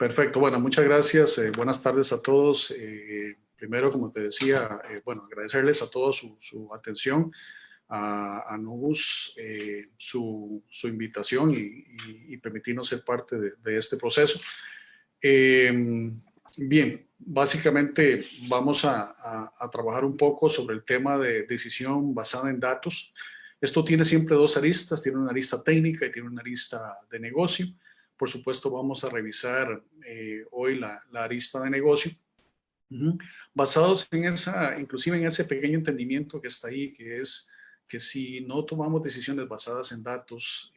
Perfecto, bueno, muchas gracias. Buenas tardes a todos. Primero, como te decía, bueno, agradecerles a todos su atención, a Nubus su invitación y permitirnos ser parte de este proceso. Bien, básicamente vamos a trabajar un poco sobre el tema de decisión basada en datos. Esto tiene siempre dos aristas, tiene una arista técnica y tiene una arista de negocio. Por supuesto, vamos a revisar hoy la arista de negocio, basados en esa, inclusive en ese pequeño entendimiento que está ahí, que es que si no tomamos decisiones basadas en datos,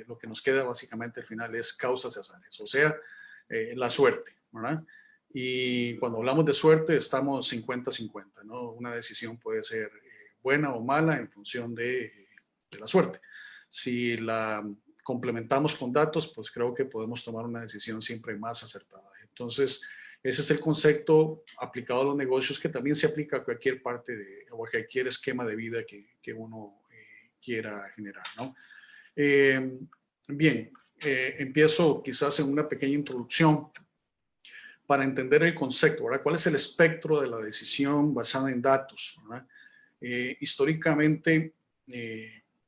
lo que nos queda básicamente al final es causas y azares, o sea, la suerte, ¿verdad? Y cuando hablamos de suerte estamos 50-50, ¿no? Una decisión puede ser buena o mala en función de la suerte. Si la complementamos con datos, pues creo que podemos tomar una decisión siempre más acertada. Entonces, ese es el concepto aplicado a los negocios que también se aplica a cualquier parte o a cualquier esquema de vida que uno quiera generar, ¿no? Bien, empiezo quizás en una pequeña introducción para entender el concepto, ¿verdad? ¿Cuál es el espectro de la decisión basada en datos, ¿verdad? Históricamente,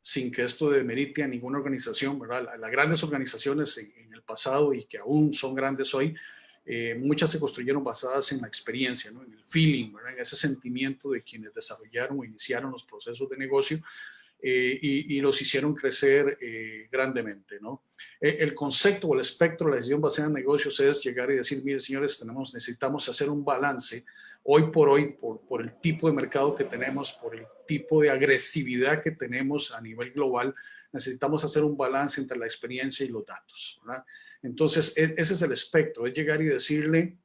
sin que esto demerite a ninguna organización, ¿verdad? Las grandes organizaciones en el pasado y que aún son grandes hoy, muchas se construyeron basadas en la experiencia, ¿no? En el feeling, ¿verdad? En ese sentimiento de quienes desarrollaron o iniciaron los procesos de negocio y los hicieron crecer grandemente, ¿no? El concepto o el espectro de la decisión basada en negocios es llegar y decir, mire señores, necesitamos hacer un balance hoy por el tipo de mercado que tenemos, por el tipo de agresividad que tenemos a nivel global, necesitamos hacer un balance entre la experiencia y los datos, ¿verdad? Entonces, ese es el espectro, es llegar y decirle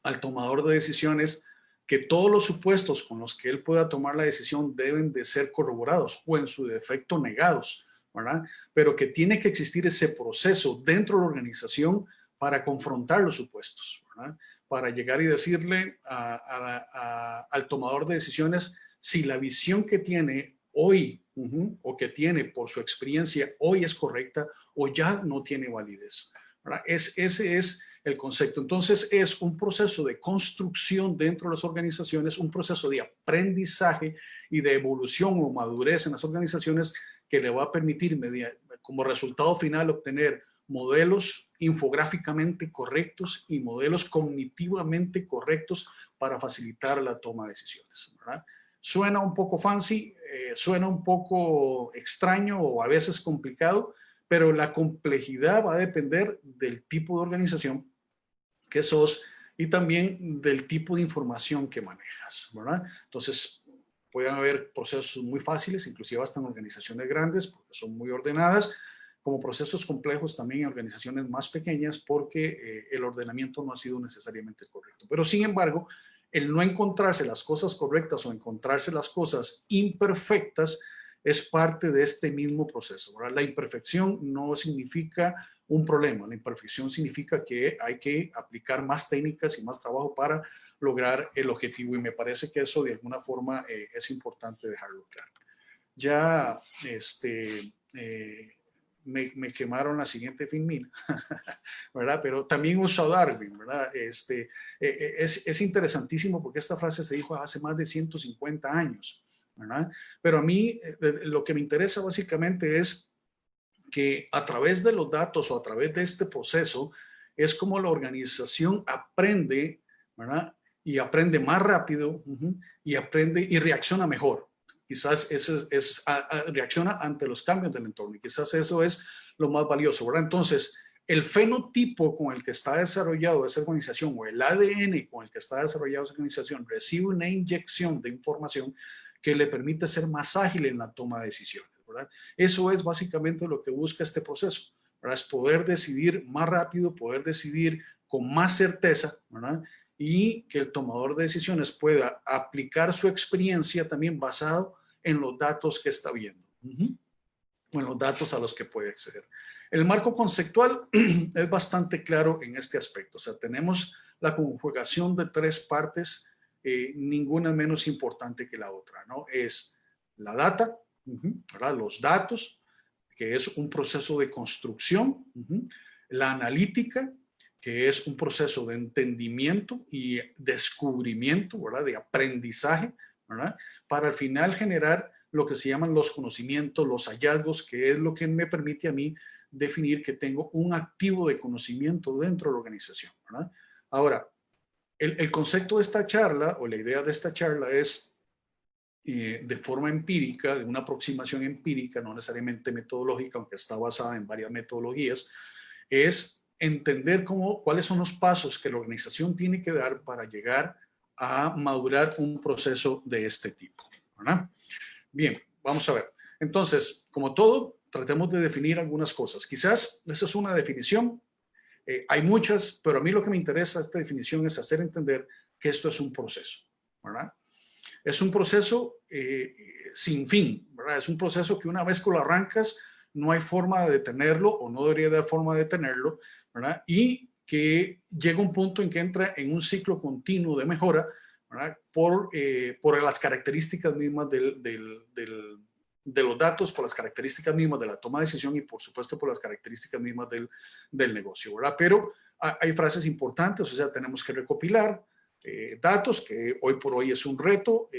al tomador de decisiones que todos los supuestos con los que él pueda tomar la decisión deben de ser corroborados o en su defecto negados, ¿verdad? Pero que tiene que existir ese proceso dentro de la organización para confrontar los supuestos, ¿verdad? Para llegar y decirle al tomador de decisiones si la visión que tiene hoy o que tiene por su experiencia hoy es correcta o ya no tiene validez, ¿verdad? Ese es el concepto. Entonces es un proceso de construcción dentro de las organizaciones, un proceso de aprendizaje y de evolución o madurez en las organizaciones que le va a permitir como resultado final obtener modelos infográficamente correctos y modelos cognitivamente correctos para facilitar la toma de decisiones, ¿verdad? Suena un poco fancy, suena un poco extraño o a veces complicado, pero la complejidad va a depender del tipo de organización que sos y también del tipo de información que manejas, ¿verdad? Entonces, pueden haber procesos muy fáciles, inclusive hasta en organizaciones grandes, porque son muy ordenadas, como procesos complejos también en organizaciones más pequeñas, porque el ordenamiento no ha sido necesariamente correcto. Pero, sin embargo, el no encontrarse las cosas correctas o encontrarse las cosas imperfectas es parte de este mismo proceso, ¿verdad? La imperfección no significa un problema, la imperfección significa que hay que aplicar más técnicas y más trabajo para lograr el objetivo y me parece que eso de alguna forma es importante dejarlo claro. Ya me quemaron la siguiente filmina, ¿verdad? Pero también uso a Darwin, ¿verdad? Es interesantísimo porque esta frase se dijo hace más de 150 años, ¿verdad? Pero a mí lo que me interesa básicamente es que a través de los datos o a través de este proceso es como la organización aprende, ¿verdad? Y aprende más rápido y aprende y reacciona mejor. Quizás reacciona ante los cambios del entorno y quizás eso es lo más valioso, ¿verdad? Entonces, el fenotipo con el que está desarrollado esa organización o el ADN con el que está desarrollado esa organización recibe una inyección de información que le permite ser más ágil en la toma de decisiones, ¿verdad? Eso es básicamente lo que busca este proceso, ¿verdad? Es poder decidir más rápido, poder decidir con más certeza, ¿verdad? Y que el tomador de decisiones pueda aplicar su experiencia también basado en los datos que está viendo o en los datos a los que puede acceder. El marco conceptual es bastante claro en este aspecto. O sea, tenemos la conjugación de tres partes, ninguna menos importante que la otra, ¿no? Es la data, ¿verdad? Los datos, que es un proceso de construcción, la analítica, que es un proceso de entendimiento y descubrimiento, ¿verdad? De aprendizaje, ¿verdad? Para al final generar lo que se llaman los conocimientos, los hallazgos, que es lo que me permite a mí definir que tengo un activo de conocimiento dentro de la organización, ¿verdad? Ahora, el concepto de esta charla o la idea de esta charla es de forma empírica, de una aproximación empírica, no necesariamente metodológica, aunque está basada en varias metodologías, es entender cuáles son los pasos que la organización tiene que dar para llegar a madurar un proceso de este tipo, ¿verdad? Bien, vamos a ver. Entonces, como todo, tratemos de definir algunas cosas. Quizás esa es una definición. Hay muchas, pero a mí lo que me interesa esta definición es hacer entender que esto es un proceso, ¿verdad? Es un proceso sin fin, ¿verdad? Es un proceso que una vez que lo arrancas, no hay forma de detenerlo o no debería haber forma de detenerlo, ¿verdad? Y que llega un punto en que entra en un ciclo continuo de mejora, ¿verdad? Por las características mismas de los datos, por las características mismas de la toma de decisión y por supuesto por las características mismas del negocio, ¿verdad? Pero hay frases importantes, o sea, tenemos que recopilar datos, que hoy por hoy es un reto,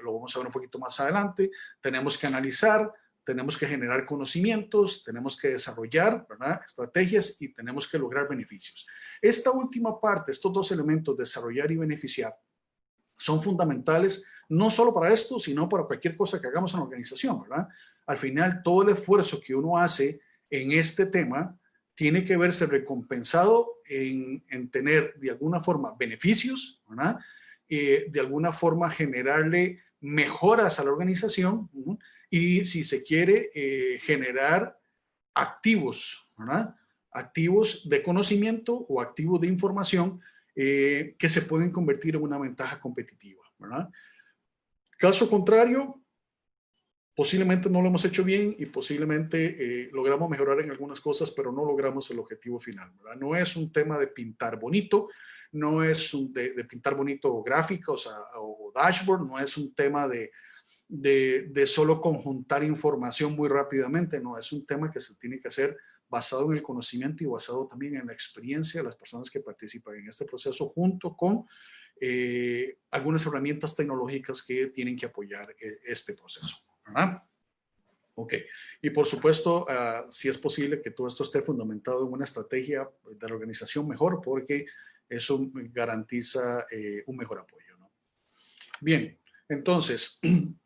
lo vamos a ver un poquito más adelante. Tenemos que analizar, tenemos que generar conocimientos, tenemos que desarrollar, ¿verdad?, estrategias y tenemos que lograr beneficios. Esta última parte, estos dos elementos, desarrollar y beneficiar, son fundamentales no solo para esto, sino para cualquier cosa que hagamos en la organización, ¿verdad? Al final, todo el esfuerzo que uno hace en este tema tiene que verse recompensado en tener de alguna forma beneficios, ¿verdad? De alguna forma generarle mejoras a la organización, ¿no? Y si se quiere generar activos, ¿verdad? Activos de conocimiento o activos de información que se pueden convertir en una ventaja competitiva, ¿verdad? Caso contrario, posiblemente no lo hemos hecho bien y posiblemente logramos mejorar en algunas cosas, pero no logramos el objetivo final, ¿verdad? No es un tema de pintar bonito, no es de pintar bonito gráficos o dashboard, no es un tema de solo conjuntar información muy rápidamente, no, es un tema que se tiene que hacer basado en el conocimiento y basado también en la experiencia de las personas que participan en este proceso junto con algunas herramientas tecnológicas que tienen que apoyar este proceso, ¿verdad? Ok, y por supuesto, si es posible que todo esto esté fundamentado en una estrategia de la organización mejor, porque eso garantiza un mejor apoyo, ¿no? Bien, entonces,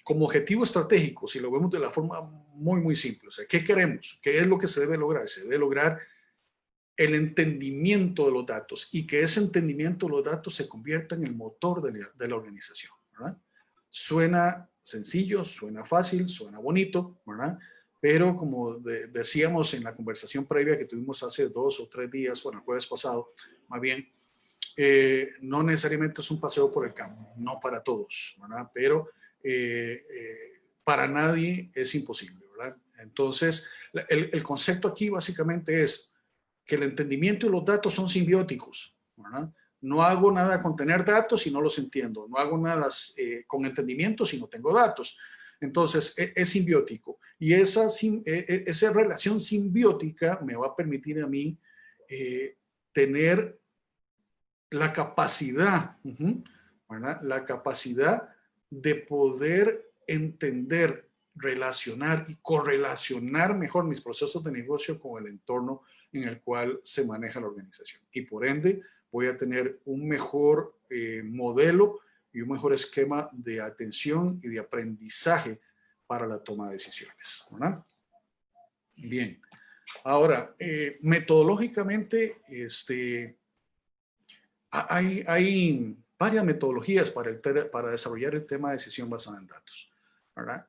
como objetivo estratégico, si lo vemos de la forma muy simple, o sea, ¿qué queremos? ¿Qué es lo que se debe lograr? Se debe lograr el entendimiento de los datos y que ese entendimiento de los datos se convierta en el motor de la organización, ¿verdad? Suena sencillo, suena fácil, suena bonito, ¿verdad? Pero como decíamos en la conversación previa que tuvimos hace 2 o 3 días, bueno, el jueves pasado, más bien, no necesariamente es un paseo por el campo, no para todos, ¿verdad? Pero para nadie es imposible, ¿verdad? Entonces, el concepto aquí básicamente es que el entendimiento y los datos son simbióticos, ¿verdad? No hago nada con tener datos si no los entiendo, no hago nada con entendimiento si no tengo datos. Entonces, es simbiótico y esa relación simbiótica me va a permitir a mí tener la capacidad, ¿verdad? La capacidad de poder entender, relacionar y correlacionar mejor mis procesos de negocio con el entorno en el cual se maneja la organización. Y por ende, voy a tener un mejor modelo y un mejor esquema de atención y de aprendizaje para la toma de decisiones, ¿verdad? Bien. Ahora, metodológicamente, hay varias metodologías para desarrollar el tema de decisión basada en datos, ¿verdad?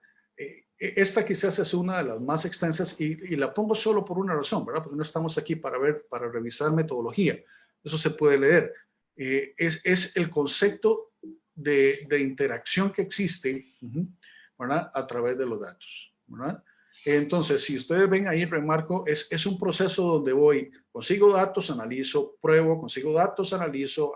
Esta quizás es una de las más extensas y la pongo solo por una razón, ¿verdad? Porque no estamos aquí para revisar metodología. Eso se puede leer. Es el concepto de interacción que existe, ¿verdad?, a través de los datos, ¿verdad? Entonces, si ustedes ven ahí, remarco, es un proceso donde voy, consigo datos, analizo, pruebo, consigo datos, analizo,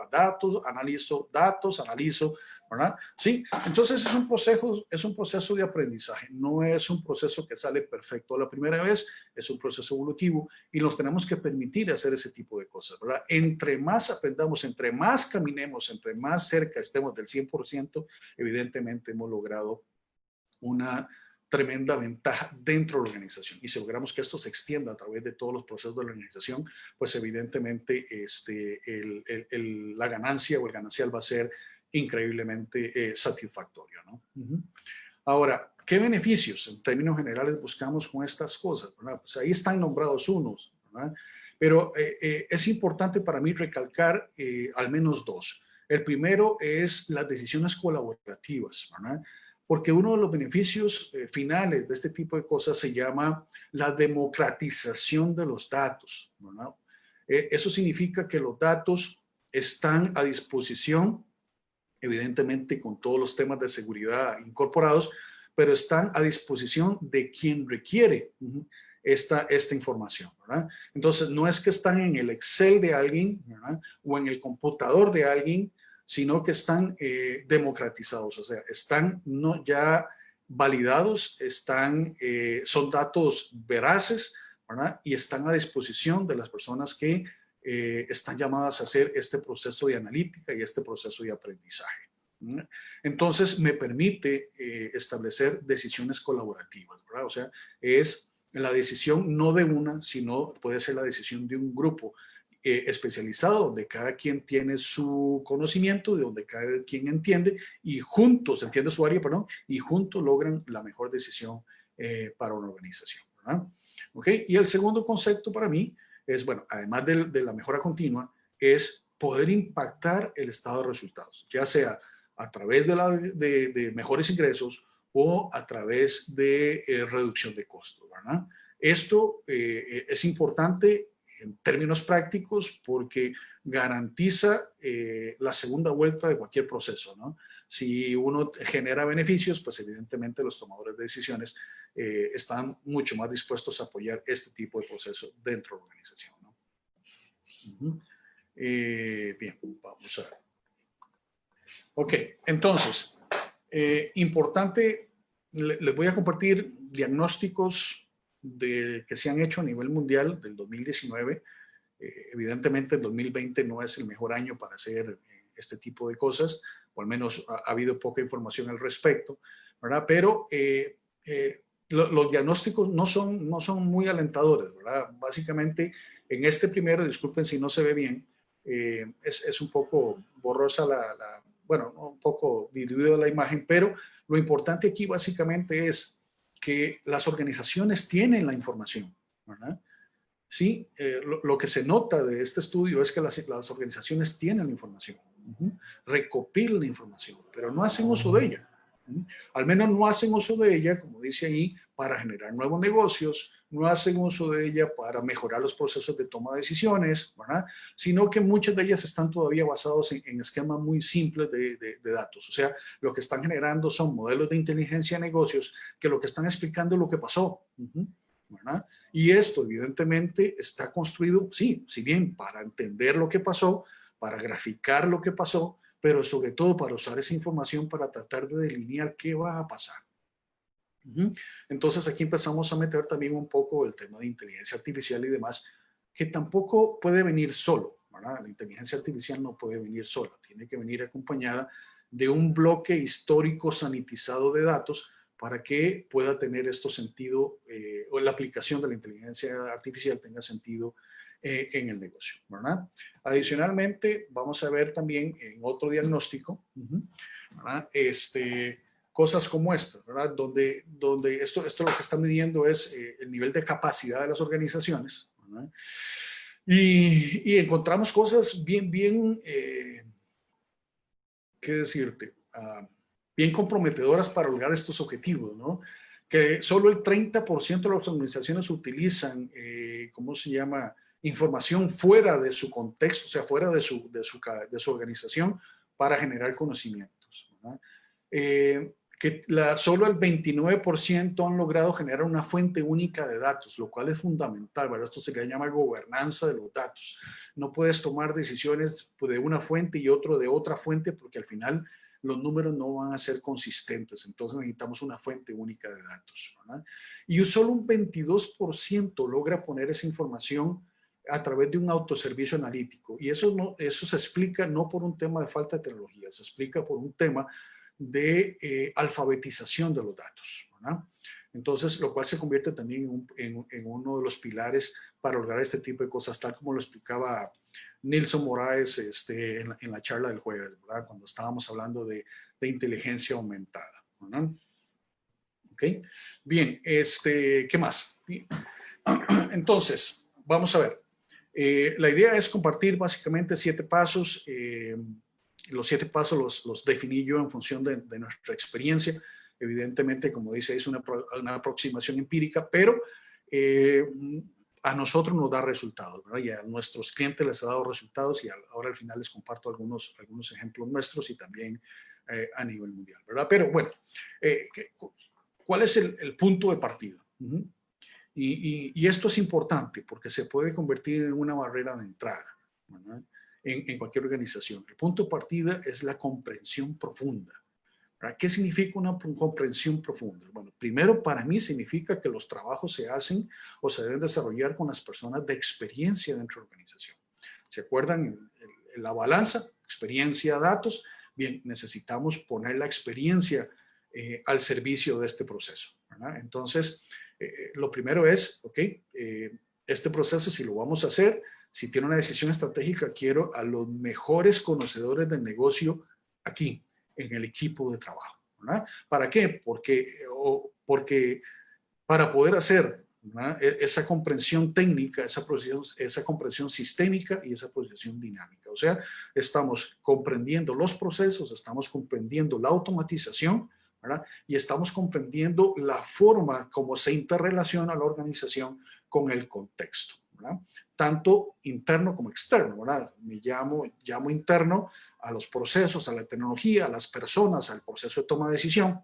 analizo, ¿verdad? Sí, entonces es un proceso de aprendizaje, no es un proceso que sale perfecto la primera vez, es un proceso evolutivo y nos tenemos que permitir hacer ese tipo de cosas, ¿verdad? Entre más aprendamos, entre más caminemos, entre más cerca estemos del 100%, evidentemente hemos logrado una tremenda ventaja dentro de la organización. Y si logramos que esto se extienda a través de todos los procesos de la organización, pues evidentemente la ganancia o el ganancial va a ser increíblemente satisfactorio, ¿no? Ahora, ¿qué beneficios en términos generales buscamos con estas cosas? ¿Verdad? Pues ahí están nombrados unos, ¿verdad? Pero es importante para mí recalcar al menos dos. El primero es las decisiones colaborativas, ¿verdad? Porque uno de los beneficios finales de este tipo de cosas se llama la democratización de los datos, ¿verdad? Eso significa que los datos están a disposición, evidentemente con todos los temas de seguridad incorporados, pero están a disposición de quien requiere esta información, ¿verdad? Entonces, no es que están en el Excel de alguien, ¿verdad? O en el computador de alguien, sino que están democratizados, o sea, están no ya validados, son datos veraces, ¿verdad? Y están a disposición de las personas que están llamadas a hacer este proceso de analítica y este proceso de aprendizaje. Entonces, me permite establecer decisiones colaborativas, ¿verdad? O sea, es la decisión no de una, sino puede ser la decisión de un grupo especializado, donde cada quien tiene su conocimiento, de donde cada quien entiende y juntos, entiende su área, perdón, y juntos logran la mejor decisión para una organización, ¿verdad? ¿Ok? Y el segundo concepto para mí es, bueno, además de la mejora continua, es poder impactar el estado de resultados, ya sea a través de mejores ingresos o a través de reducción de costos, ¿verdad? Esto es importante en términos prácticos porque garantiza la segunda vuelta de cualquier proceso, ¿no? Si uno genera beneficios, pues evidentemente los tomadores de decisiones están mucho más dispuestos a apoyar este tipo de proceso dentro de la organización, ¿no? Bien, vamos a ver. Ok, entonces, importante, les voy a compartir diagnósticos que se han hecho a nivel mundial del 2019. Evidentemente el 2020 no es el mejor año para hacer este tipo de cosas, o al menos ha habido poca información al respecto, ¿verdad? Pero los diagnósticos no son muy alentadores, ¿verdad? Básicamente, en este primero, disculpen si no se ve bien, es un poco borrosa bueno, un poco diluida la imagen, pero lo importante aquí básicamente es que las organizaciones tienen la información, ¿verdad? Sí, lo que se nota de este estudio es que las organizaciones tienen la información, recopilan la información, pero no hacen uso de ella. Al menos no hacen uso de ella, como dice ahí, para generar nuevos negocios, no hacen uso de ella para mejorar los procesos de toma de decisiones, ¿verdad? Sino que muchas de ellas están todavía basados en esquemas muy simples de datos. O sea, lo que están generando son modelos de inteligencia de negocios que lo que están explicando es lo que pasó, ¿verdad? Y esto evidentemente está construido, sí, si bien para entender lo que pasó, para graficar lo que pasó, pero sobre todo para usar esa información para tratar de delinear qué va a pasar. Entonces aquí empezamos a meter también un poco el tema de inteligencia artificial y demás, que tampoco puede venir solo, ¿verdad? La inteligencia artificial no puede venir sola, tiene que venir acompañada de un bloque histórico sanitizado de datos para que pueda tener esto sentido, o la aplicación de la inteligencia artificial tenga sentido en el negocio, ¿verdad? Adicionalmente, vamos a ver también en otro diagnóstico, ¿verdad? Cosas como esta, ¿verdad? Donde esto lo que está midiendo es el nivel de capacidad de las organizaciones, ¿verdad? Y encontramos cosas bien, ¿qué decirte? Bien comprometedoras para lograr estos objetivos, ¿no? Que solo el 30% de las organizaciones utilizan, ¿cómo se llama? Información fuera de su contexto, o sea, fuera de su organización para generar conocimientos, ¿verdad? Que solo el 29% han logrado generar una fuente única de datos, lo cual es fundamental, ¿verdad? Esto se le llama gobernanza de los datos. No puedes tomar decisiones de una fuente y otro de otra fuente porque al final los números no van a ser consistentes. Entonces necesitamos una fuente única de datos, ¿verdad? Y solo un 22% logra poner esa información a través de un autoservicio analítico. Y eso se explica no por un tema de falta de tecnología, se explica por un tema de alfabetización de los datos, ¿verdad? Entonces, lo cual se convierte también en uno de los pilares para lograr este tipo de cosas, tal como lo explicaba Nilson Moraes en la charla del jueves, ¿verdad? Cuando estábamos hablando de inteligencia aumentada, ¿verdad? ¿Ok? Bien, ¿qué más? Bien. Entonces, vamos a ver. La idea es compartir básicamente 7 pasos. Los 7 pasos los definí yo en función de nuestra experiencia. Evidentemente, como dice, es una aproximación empírica, pero a nosotros nos da resultados, ¿verdad? Y a nuestros clientes les ha dado resultados y ahora al final les comparto algunos ejemplos nuestros y también a nivel mundial, ¿verdad? Pero bueno, ¿cuál es el punto de partida? Y esto es importante porque se puede convertir en una barrera de entrada, ¿verdad? En cualquier organización. El punto de partida es la comprensión profunda. ¿Verdad? ¿Qué significa una comprensión profunda? Bueno, primero para mí significa que los trabajos se hacen o se deben desarrollar con las personas de experiencia dentro de la organización. ¿Se acuerdan? En la balanza, experiencia, datos. Bien, necesitamos poner la experiencia al servicio de este proceso, ¿verdad? Entonces, lo primero es, ok, este proceso, si lo vamos a hacer, si tiene una decisión estratégica, quiero a los mejores conocedores del negocio aquí, en el equipo de trabajo, ¿verdad? ¿Para qué? Porque para poder hacer, ¿verdad?, esa comprensión técnica, esa comprensión sistémica y esa proyección dinámica. O sea, estamos comprendiendo los procesos, estamos comprendiendo la automatización, ¿verdad? Y estamos comprendiendo la forma como se interrelaciona la organización con el contexto, ¿verdad? Tanto interno como externo, ¿verdad? Me llamo interno a los procesos, a la tecnología, a las personas, al proceso de toma de decisión,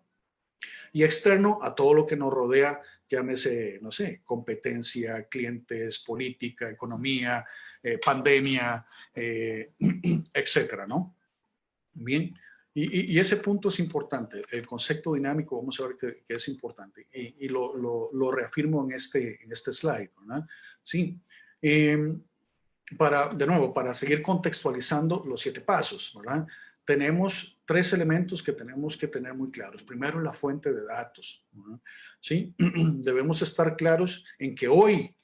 y externo a todo lo que nos rodea, llámese, no sé, competencia, clientes, política, economía, pandemia, etcétera, ¿no? Bien, y ese punto es importante. El concepto dinámico, vamos a ver que es importante. Y lo reafirmo en este slide, ¿verdad? Sí. De nuevo, para seguir contextualizando los 7 pasos, ¿verdad? Tenemos 3 elementos que tenemos que tener muy claros. Primero, la fuente de datos, ¿verdad? ¿Sí? Debemos estar claros en que hoy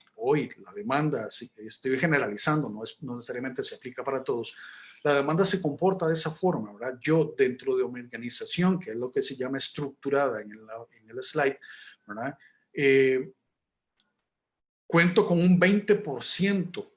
la demanda, sí, estoy generalizando, no necesariamente se aplica para todos, la demanda se comporta de esa forma, ¿verdad? Yo, dentro de una organización, que es lo que se llama estructurada en el slide, ¿verdad? Cuento con un 20%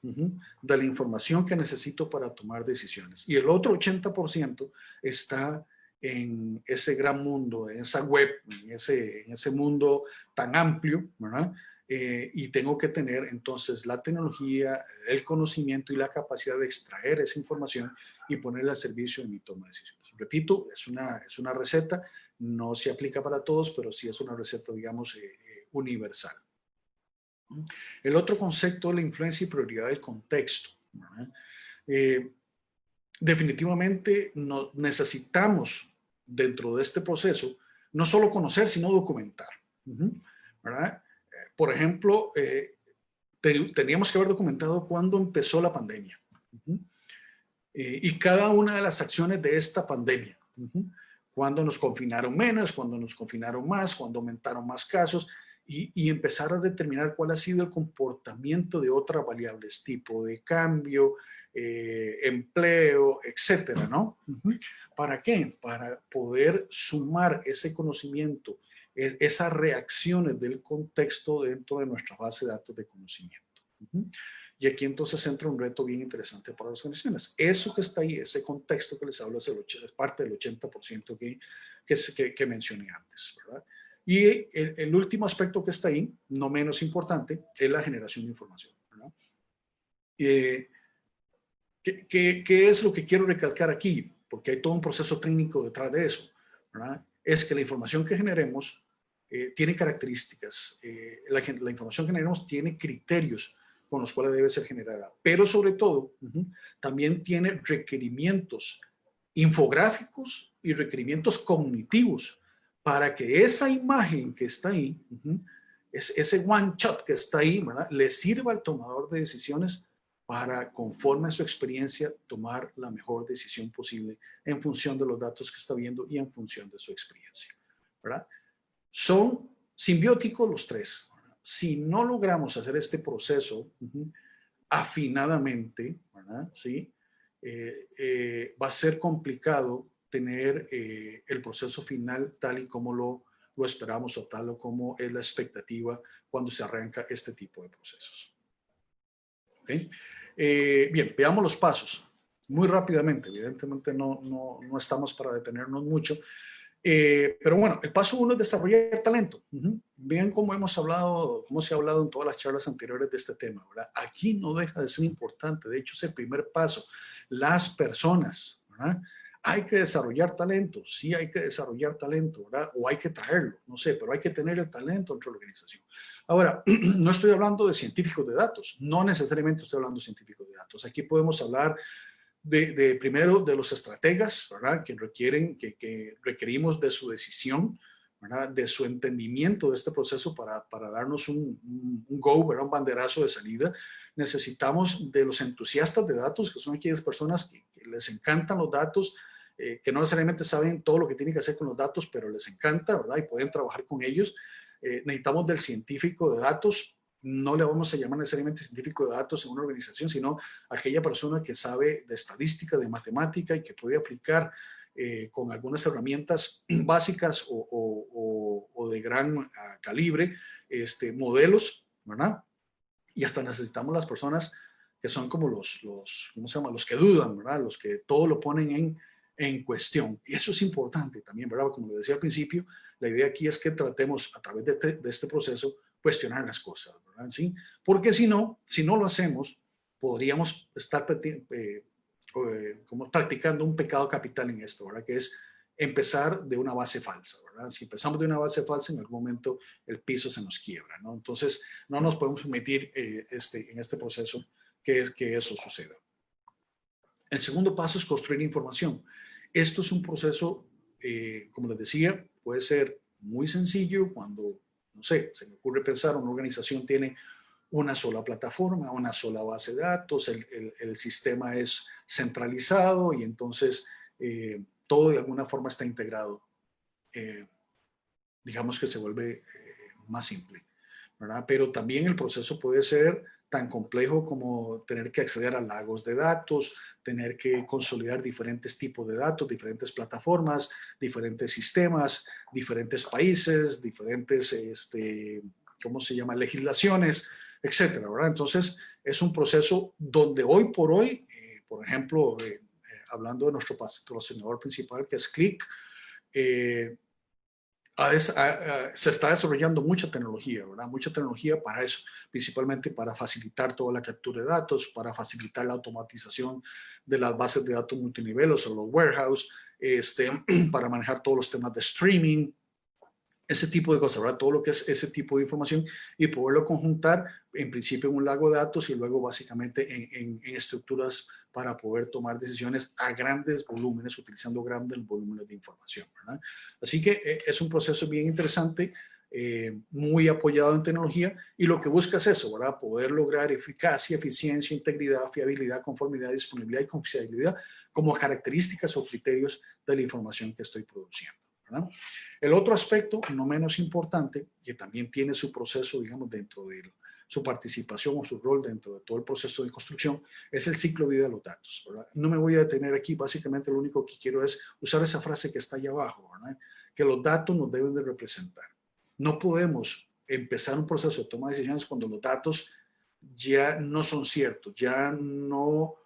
de la información que necesito para tomar decisiones. Y el otro 80% está en ese gran mundo, en esa web, en ese mundo tan amplio, ¿verdad? Y tengo que tener entonces la tecnología, el conocimiento y la capacidad de extraer esa información y ponerla al servicio de mi toma de decisiones. Repito, es una receta, no se aplica para todos, pero sí es una receta, digamos, universal. El otro concepto es la influencia y prioridad del contexto. Definitivamente necesitamos, dentro de este proceso, no solo conocer, sino documentar, ¿verdad? Por ejemplo, teníamos que haber documentado cuándo empezó la pandemia y cada una de las acciones de esta pandemia. Cuándo nos confinaron menos, cuándo nos confinaron más, cuándo aumentaron más casos, y empezar a determinar cuál ha sido el comportamiento de otras variables, tipo de cambio, empleo, etcétera, ¿no? ¿Para qué? Para poder sumar ese conocimiento, esas reacciones del contexto dentro de nuestra base de datos de conocimiento. Y aquí entonces entra un reto bien interesante para las organizaciones. Eso que está ahí, ese contexto que les hablo, es parte del 80% que mencioné antes, ¿verdad? Y el último aspecto que está ahí, no menos importante, es la generación de información, ¿verdad? ¿Qué es lo que quiero recalcar aquí? Porque hay todo un proceso técnico detrás de eso, ¿verdad? Es que la información que generemos tiene características, la información que generemos tiene criterios con los cuales debe ser generada, pero sobre todo también tiene requerimientos infográficos y requerimientos cognitivos para que esa imagen que está ahí, ese one shot que está ahí, ¿verdad?, le sirva al tomador de decisiones para, conforme a su experiencia, tomar la mejor decisión posible en función de los datos que está viendo y en función de su experiencia, ¿verdad? Son simbióticos los tres. Si no logramos hacer este proceso afinadamente, ¿verdad? ¿Sí? Va a ser complicado tener el proceso final tal y como lo esperamos o tal o como es la expectativa cuando se arranca este tipo de procesos. ¿Okay? Bien, veamos los pasos muy rápidamente. Evidentemente no estamos para detenernos mucho. Pero bueno, el paso 1 es desarrollar talento. Bien, como hemos hablado, como se ha hablado en todas las charlas anteriores de este tema, ¿verdad? Aquí no deja de ser importante. De hecho, es el primer paso. Las personas, ¿verdad? Hay que desarrollar talento. Sí, hay que desarrollar talento, ¿verdad? O hay que traerlo, no sé, pero hay que tener el talento dentro de la organización. Ahora, no estoy hablando de científicos de datos. No necesariamente estoy hablando de científicos de datos. Aquí podemos hablar primero de los estrategas, ¿verdad? Que requerimos de su decisión, ¿verdad? De su entendimiento de este proceso para darnos un go, ¿verdad? Un banderazo de salida. Necesitamos de los entusiastas de datos, que son aquellas personas que les encantan los datos, que no necesariamente saben todo lo que tienen que hacer con los datos, pero les encanta, ¿verdad? Y pueden trabajar con ellos. Necesitamos del científico de datos. No le vamos a llamar necesariamente científico de datos en una organización, sino aquella persona que sabe de estadística, de matemática y que puede aplicar con algunas herramientas básicas o de gran calibre modelos, ¿verdad? Y hasta necesitamos las personas que son como ¿cómo se llama? Los que dudan, ¿verdad? Los que todo lo ponen en cuestión. Y eso es importante también, ¿verdad? Como le decía al principio, la idea aquí es que tratemos a través de este proceso cuestionar las cosas, ¿verdad? ¿Sí? Porque si no lo hacemos, podríamos estar como practicando un pecado capital en esto, ¿verdad? Que es empezar de una base falsa, ¿verdad? Si empezamos de una base falsa, en algún momento el piso se nos quiebra, ¿no? Entonces, no nos podemos permitir en este proceso que eso suceda. El segundo paso es construir información. Esto es un proceso, como les decía, puede ser muy sencillo cuando, no sé, se me ocurre pensar, una organización tiene una sola plataforma, una sola base de datos, el sistema es centralizado y entonces todo de alguna forma está integrado. Digamos que se vuelve más simple, ¿verdad? Pero también el proceso puede ser tan complejo como tener que acceder a lagos de datos, tener que consolidar diferentes tipos de datos, diferentes plataformas, diferentes sistemas, diferentes países, diferentes, ¿cómo se llama?, legislaciones, etcétera, ¿verdad? Entonces, es un proceso donde hoy por hoy, por ejemplo, hablando de nuestro patrocinador principal, que es Qlik, se está desarrollando mucha tecnología, ¿verdad? Mucha tecnología para eso, principalmente para facilitar toda la captura de datos, para facilitar la automatización de las bases de datos multiniveles o los warehouse, para manejar todos los temas de streaming, ese tipo de cosas, ¿verdad? Todo lo que es ese tipo de información y poderlo conjuntar en principio en un lago de datos y luego básicamente en estructuras para poder tomar decisiones a grandes volúmenes, utilizando grandes volúmenes de información, ¿verdad? Así que es un proceso bien interesante, muy apoyado en tecnología y lo que busca es eso, ¿verdad? Poder lograr eficacia, eficiencia, integridad, fiabilidad, conformidad, disponibilidad y confiabilidad como características o criterios de la información que estoy produciendo, ¿verdad? El otro aspecto, no menos importante, que también tiene su proceso, digamos, dentro de su participación o su rol dentro de todo el proceso de construcción, es el ciclo de vida de los datos, ¿verdad? No me voy a detener aquí, básicamente lo único que quiero es usar esa frase que está allá abajo, ¿verdad? Que los datos nos deben de representar. No podemos empezar un proceso de toma de decisiones cuando los datos ya no son ciertos, ya no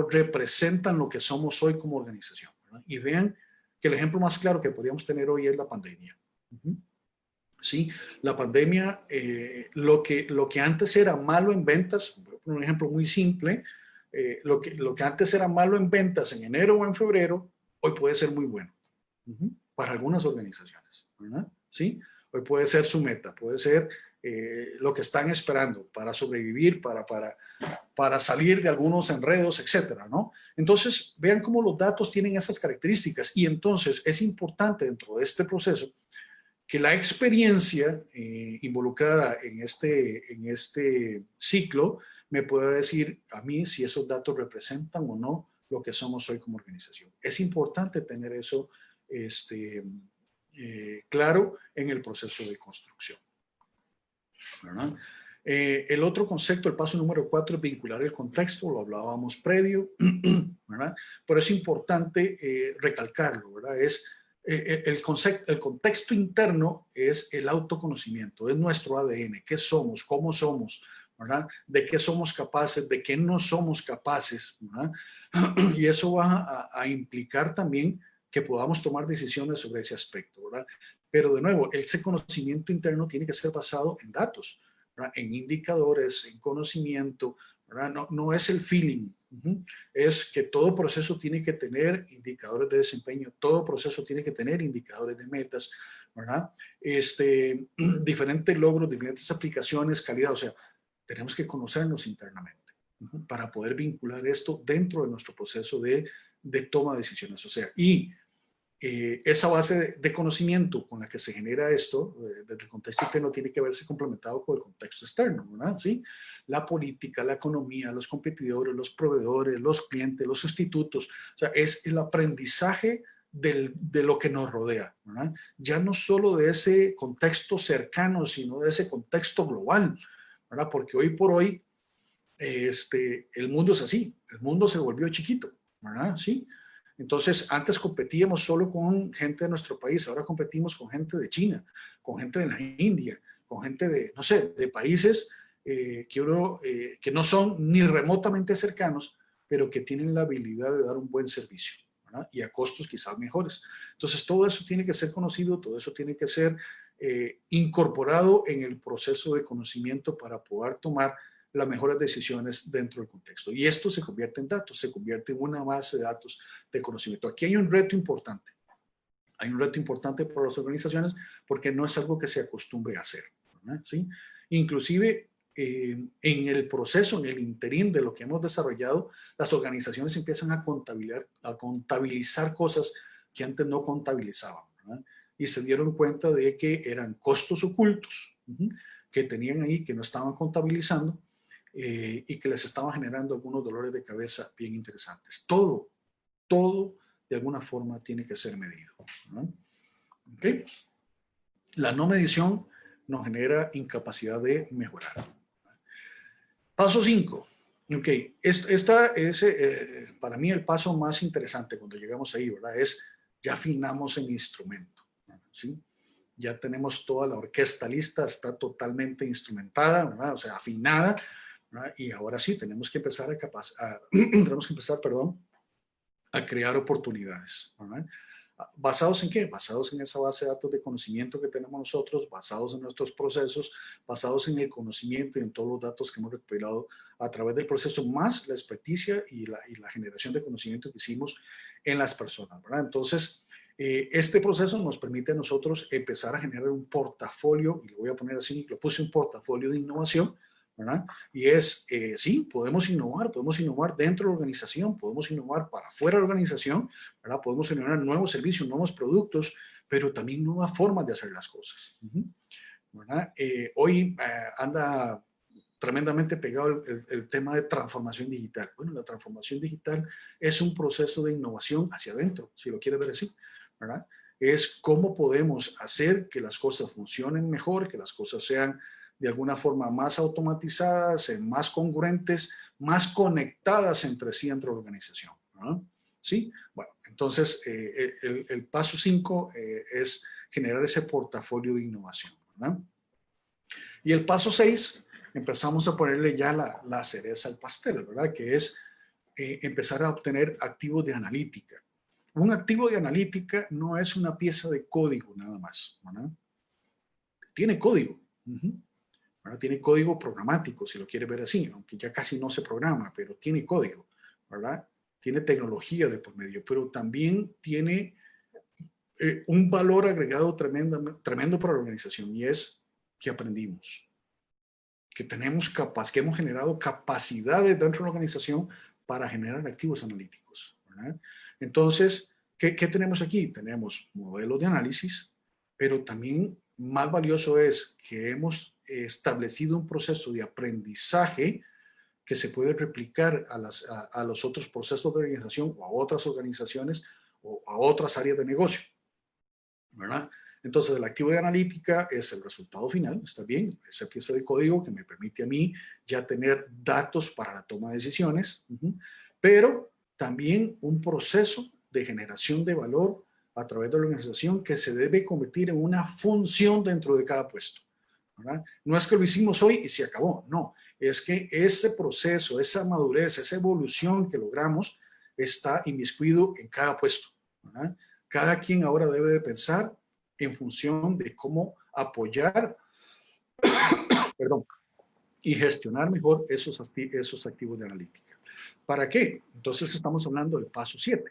representan lo que somos hoy como organización, ¿verdad? Y vean que el ejemplo más claro que podríamos tener hoy es la pandemia. Sí, la pandemia, lo que antes era malo en ventas, un ejemplo muy simple, lo que antes era malo en ventas en enero o en febrero, hoy puede ser muy bueno para algunas organizaciones, ¿verdad? Sí, hoy puede ser su meta, puede ser lo que están esperando para sobrevivir, para salir de algunos enredos, etcétera, ¿no? Entonces, vean cómo los datos tienen esas características y entonces es importante dentro de este proceso que la experiencia involucrada en este ciclo me pueda decir a mí si esos datos representan o no lo que somos hoy como organización. Es importante tener eso claro en el proceso de construcción, ¿verdad? El otro concepto, el paso número 4, es vincular el contexto, lo hablábamos previo, ¿verdad? Pero es importante recalcarlo, ¿verdad? El contexto interno es el autoconocimiento, es nuestro ADN, qué somos, cómo somos, ¿verdad? De qué somos capaces, de qué no somos capaces, ¿verdad? Y eso va a implicar también que podamos tomar decisiones sobre ese aspecto, ¿verdad? Pero de nuevo, ese conocimiento interno tiene que ser basado en datos, ¿verdad? En indicadores, en conocimiento, ¿verdad? No es el feeling, es que todo proceso tiene que tener indicadores de desempeño, todo proceso tiene que tener indicadores de metas, ¿verdad? Diferentes logros, diferentes aplicaciones, calidad, o sea, tenemos que conocernos internamente para poder vincular esto dentro de nuestro proceso de toma de decisiones. O sea, y esa base de conocimiento con la que se genera esto, desde el contexto interno, tiene que verse complementado con el contexto externo, ¿verdad? ¿Sí? La política, la economía, los competidores, los proveedores, los clientes, los sustitutos. O sea, es el aprendizaje de lo que nos rodea, ¿verdad? Ya no solo de ese contexto cercano, sino de ese contexto global, ¿verdad? Porque hoy por hoy el mundo es así, el mundo se volvió chiquito, ¿verdad? Sí. Entonces, antes competíamos solo con gente de nuestro país, ahora competimos con gente de China, con gente de la India, con gente de, no sé, de países que no son ni remotamente cercanos, pero que tienen la habilidad de dar un buen servicio, ¿verdad? Y a costos quizás mejores. Entonces, todo eso tiene que ser conocido, todo eso tiene que ser incorporado en el proceso de conocimiento para poder tomar las mejores decisiones dentro del contexto. Y esto se convierte en datos, se convierte en una base de datos de conocimiento. Aquí hay un reto importante. Hay un reto importante para las organizaciones porque no es algo que se acostumbre a hacer, ¿verdad? ¿Sí? Inclusive en el proceso, en el interín de lo que hemos desarrollado, las organizaciones empiezan a contabilizar cosas que antes no contabilizaban, ¿verdad? Y se dieron cuenta de que eran costos ocultos que tenían ahí, que no estaban contabilizando, y que les estaban generando algunos dolores de cabeza bien interesantes. Todo de alguna forma tiene que ser medido, ¿no? ¿Okay? La no medición nos genera incapacidad de mejorar. Paso 5. Ok, esta es para mí el paso más interesante cuando llegamos ahí, ¿verdad? Es ya afinamos el instrumento, ¿sí? Ya tenemos toda la orquesta lista, está totalmente instrumentada, ¿verdad? O sea, afinada, ¿verdad? Y ahora sí, tenemos que empezar a crear oportunidades, ¿verdad? ¿Basados en qué? Basados en esa base de datos de conocimiento que tenemos nosotros, basados en nuestros procesos, basados en el conocimiento y en todos los datos que hemos recuperado a través del proceso, más la experticia y la generación de conocimiento que hicimos en las personas, ¿verdad? Entonces, este proceso nos permite a nosotros empezar a generar un portafolio, y lo voy a poner así, lo puse un portafolio de innovación, ¿verdad? Y sí, podemos innovar dentro de la organización, podemos innovar para fuera de la organización, ¿verdad? Podemos innovar nuevos servicios, nuevos productos, pero también nuevas formas de hacer las cosas, ¿verdad? Hoy anda tremendamente pegado el tema de transformación digital. Bueno, la transformación digital es un proceso de innovación hacia adentro, si lo quiere ver así, ¿verdad? Es cómo podemos hacer que las cosas funcionen mejor, que las cosas sean de alguna forma más automatizadas, más congruentes, más conectadas entre sí entre la organización, ¿no? ¿Sí? Bueno, entonces el paso 5 es generar ese portafolio de innovación, ¿verdad? Y el paso 6, empezamos a ponerle ya la cereza al pastel, ¿verdad? Que es empezar a obtener activos de analítica. Un activo de analítica no es una pieza de código nada más, ¿verdad? Tiene código. ¿Verdad? Tiene código programático, si lo quiere ver así, aunque ya casi no se programa, pero tiene código, ¿verdad? Tiene tecnología de por medio, pero también tiene un valor agregado tremendo para la organización y es que aprendimos, que hemos generado capacidades dentro de la organización para generar activos analíticos, ¿verdad? Entonces, ¿qué tenemos aquí? Tenemos modelos de análisis, pero también más valioso es que hemos establecido un proceso de aprendizaje que se puede replicar a los otros procesos de organización o a otras organizaciones o a otras áreas de negocio, ¿verdad? Entonces, el activo de analítica es el resultado final, está bien, esa pieza de código que me permite a mí ya tener datos para la toma de decisiones, pero también un proceso de generación de valor a través de la organización que se debe convertir en una función dentro de cada puesto, ¿verdad? No es que lo hicimos hoy y se acabó, no, es que ese proceso, esa madurez, esa evolución que logramos está inmiscuido en cada puesto, ¿verdad? Cada quien ahora debe de pensar en función de cómo apoyar, perdón, y gestionar mejor esos activos de analítica. ¿Para qué? Entonces estamos hablando del paso 7.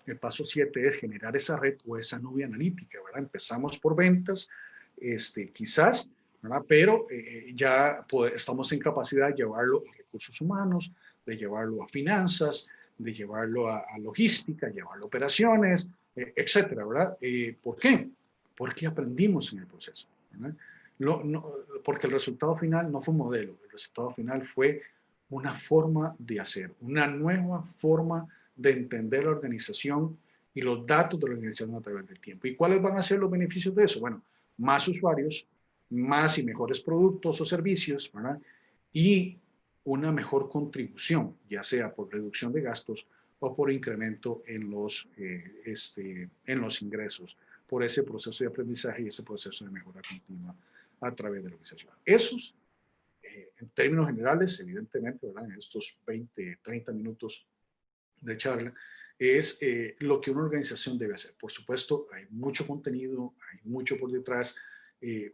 El paso 7 es generar esa red o esa nube analítica, ¿verdad? Empezamos por ventas, quizás, ¿verdad? Pero ya estamos en capacidad de llevarlo a recursos humanos, de llevarlo a finanzas, de llevarlo a logística, llevarlo a operaciones, etcétera, ¿verdad? ¿Por qué? Porque aprendimos en el proceso, ¿verdad? Porque el resultado final no fue un modelo, el resultado final fue una forma de hacer, una nueva forma de entender la organización y los datos de la organización a través del tiempo. ¿Y cuáles van a ser los beneficios de eso? Bueno, más usuarios, más y mejores productos o servicios, ¿verdad? Y una mejor contribución, ya sea por reducción de gastos o por incremento en los ingresos, por ese proceso de aprendizaje y ese proceso de mejora continua a través de la organización. Esos, en términos generales, evidentemente, ¿verdad? En estos 20, 30 minutos de charla, es lo que una organización debe hacer. Por supuesto, hay mucho contenido, hay mucho por detrás,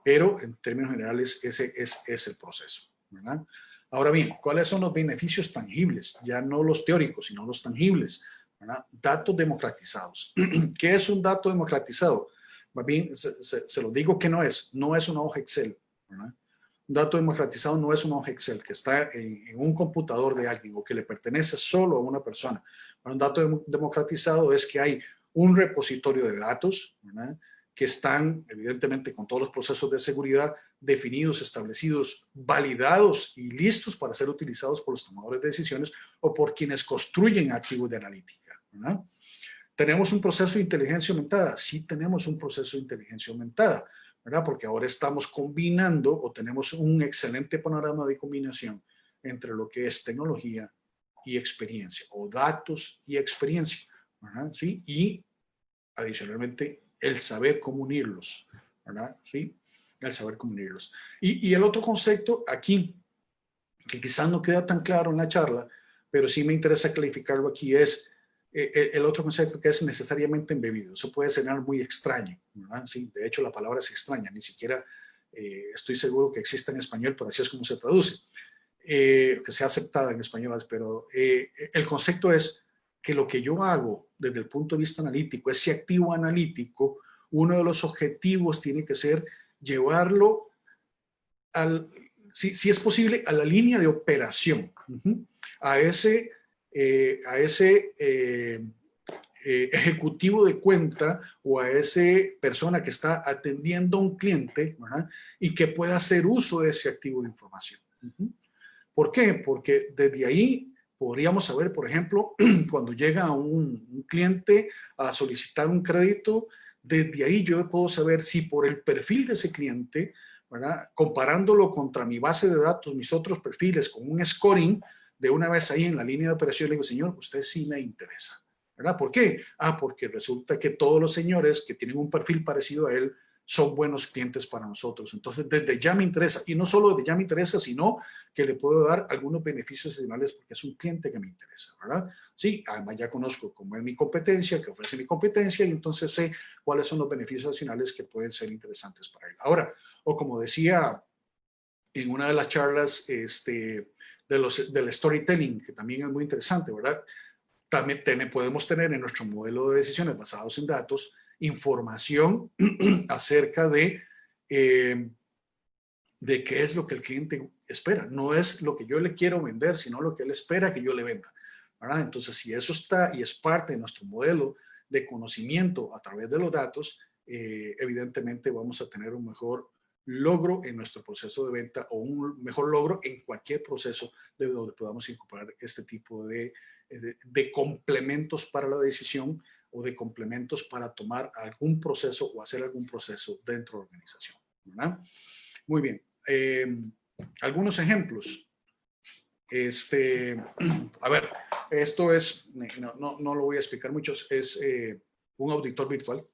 pero en términos generales ese es el proceso, ¿verdad? Ahora bien, ¿cuáles son los beneficios tangibles? Ya no los teóricos, sino los tangibles, ¿verdad? Datos democratizados. ¿Qué es un dato democratizado? Más bien, se lo digo que no es una hoja Excel, ¿verdad? Un dato democratizado no es una hoja Excel que está en un computador de alguien o que le pertenece solo a una persona. Bueno, un dato democratizado es que hay un repositorio de datos, ¿verdad? Que están evidentemente con todos los procesos de seguridad definidos, establecidos, validados y listos para ser utilizados por los tomadores de decisiones o por quienes construyen activos de analítica, ¿verdad? ¿Tenemos un proceso de inteligencia aumentada? Sí tenemos un proceso de inteligencia aumentada, ¿verdad? Porque ahora estamos combinando o tenemos un excelente panorama de combinación entre lo que es tecnología y experiencia, o datos y experiencia, ¿verdad? ¿Sí? Y adicionalmente el saber cómo unirlos, ¿verdad? ¿Sí? El saber cómo unirlos. Y el otro concepto aquí, que quizás no queda tan claro en la charla, pero sí me interesa clarificarlo aquí, es el otro concepto que es necesariamente embebido. Eso puede sonar muy extraño, ¿verdad? Sí, de hecho la palabra es extraña, ni siquiera estoy seguro que exista en español, pero así es como se traduce, que sea aceptada en español, pero el concepto es que lo que yo hago desde el punto de vista analítico, ese activo analítico, uno de los objetivos tiene que ser llevarlo al, si es posible, a la línea de operación, a ese ejecutivo de cuenta o a esa persona que está atendiendo a un cliente, ¿verdad? Y que pueda hacer uso de ese activo de información. ¿Por qué? Porque desde ahí podríamos saber, por ejemplo, cuando llega un cliente a solicitar un crédito, desde ahí yo puedo saber si por el perfil de ese cliente, ¿verdad? Comparándolo contra mi base de datos, mis otros perfiles, con un scoring, de una vez ahí en la línea de operación le digo, señor, usted sí me interesa, ¿verdad? ¿Por qué? Porque resulta que todos los señores que tienen un perfil parecido a él son buenos clientes para nosotros. Entonces, desde ya me interesa, y no solo desde ya me interesa, sino que le puedo dar algunos beneficios adicionales porque es un cliente que me interesa, ¿verdad? Sí, además ya conozco cómo es mi competencia, qué ofrece mi competencia, y entonces sé cuáles son los beneficios adicionales que pueden ser interesantes para él. Ahora, o como decía en una de las charlas del storytelling, que también es muy interesante, ¿verdad? También podemos tener en nuestro modelo de decisiones basados en datos información acerca de de qué es lo que el cliente espera. No es lo que yo le quiero vender, sino lo que él espera que yo le venda, ¿verdad? Entonces, si eso está y es parte de nuestro modelo de conocimiento a través de los datos, evidentemente vamos a tener un mejor logro en nuestro proceso de venta o un mejor logro en cualquier proceso de donde podamos incorporar este tipo de complementos para la decisión o de complementos para tomar algún proceso o hacer algún proceso dentro de la organización, ¿verdad? Muy bien. Algunos ejemplos. A ver, esto es, no lo voy a explicar mucho, es un auditor virtual,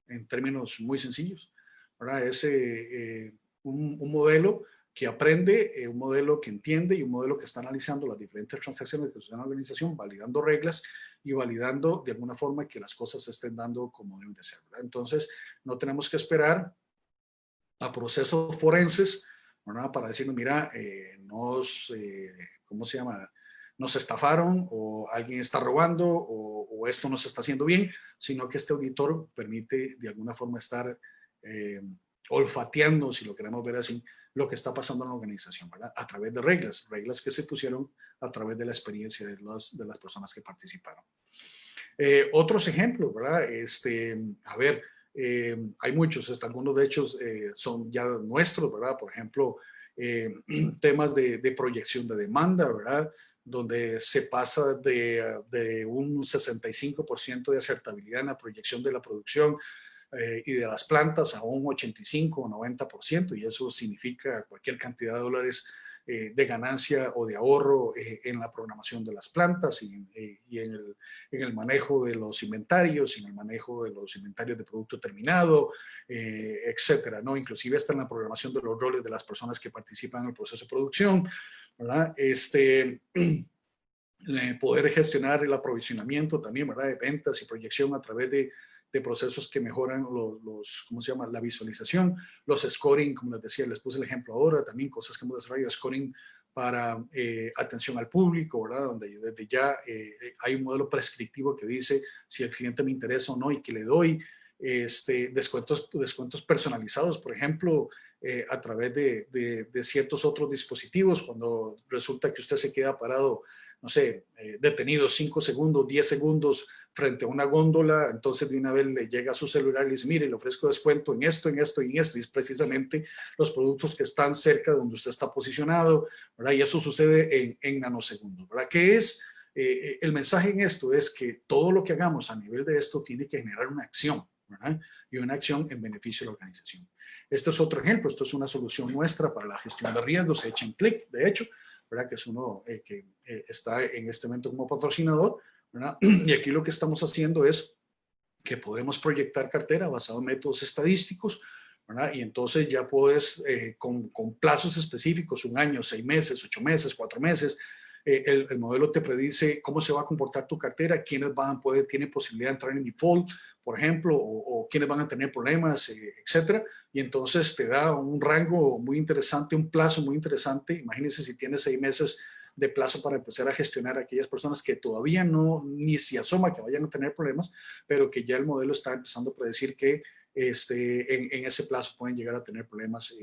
en términos muy sencillos, ¿verdad? Es un modelo que aprende, un modelo que entiende y un modelo que está analizando las diferentes transacciones que suceden en la organización, validando reglas y validando de alguna forma que las cosas se estén dando como deben de ser, ¿verdad? Entonces, no tenemos que esperar a procesos forenses, ¿verdad? Para decirnos, mira, ¿cómo se llama? Nos estafaron o alguien está robando o esto no se está haciendo bien, sino que este auditor permite de alguna forma estar olfateando, si lo queremos ver así, lo que está pasando en la organización, ¿verdad? A través de reglas que se pusieron a través de la experiencia de las personas que participaron. Otros ejemplos, ¿verdad? A ver, hay muchos, algunos de hecho son ya nuestros, ¿verdad? Por ejemplo, temas de proyección de demanda, ¿verdad? Donde se pasa de un 65% de acertabilidad en la proyección de la producción y de las plantas a un 85 o 90%, y eso significa cualquier cantidad de dólares de ganancia o de ahorro en la programación de las plantas y en el manejo de los inventarios, en el manejo de los inventarios de producto terminado, etcétera, ¿no? Inclusive hasta en la programación de los roles de las personas que participan en el proceso de producción, ¿verdad? Poder gestionar el aprovisionamiento también, ¿verdad? De ventas y proyección a través de procesos que mejoran ¿cómo se llama? La visualización, los scoring, como les decía, les puse el ejemplo ahora, también cosas que hemos desarrollado, scoring para atención al público, ¿verdad? Donde desde ya hay un modelo prescriptivo que dice si el cliente me interesa o no y que le doy descuentos personalizados, por ejemplo, a través de ciertos otros dispositivos, cuando resulta que usted se queda parado, no sé, detenido 5 segundos, 10 segundos frente a una góndola, entonces de una vez le llega a su celular y le dice, mire, le ofrezco descuento en esto, en esto y en esto, y es precisamente los productos que están cerca de donde usted está posicionado, ¿verdad? Y eso sucede en nanosegundos, ¿verdad? ¿Qué es? El mensaje en esto es que todo lo que hagamos a nivel de esto tiene que generar una acción, ¿verdad? Y una acción en beneficio de la organización. Este es otro ejemplo, esto es una solución nuestra para la gestión de riesgos, hecha en Click, de hecho, ¿verdad? Que es uno que está en este momento como patrocinador, ¿verdad? Y aquí lo que estamos haciendo es que podemos proyectar cartera basado en métodos estadísticos, ¿verdad? Y entonces ya puedes, con plazos específicos, 1 año, 6 meses, 8 meses, 4 meses, el modelo te predice cómo se va a comportar tu cartera, quiénes tienen posibilidad de entrar en default, por ejemplo, o quiénes van a tener problemas, etcétera. Y entonces te da un rango muy interesante, un plazo muy interesante. Imagínense si tienes 6 meses de plazo para empezar a gestionar a aquellas personas que todavía ni se asoma que vayan a tener problemas, pero que ya el modelo está empezando a predecir que en ese plazo pueden llegar a tener problemas,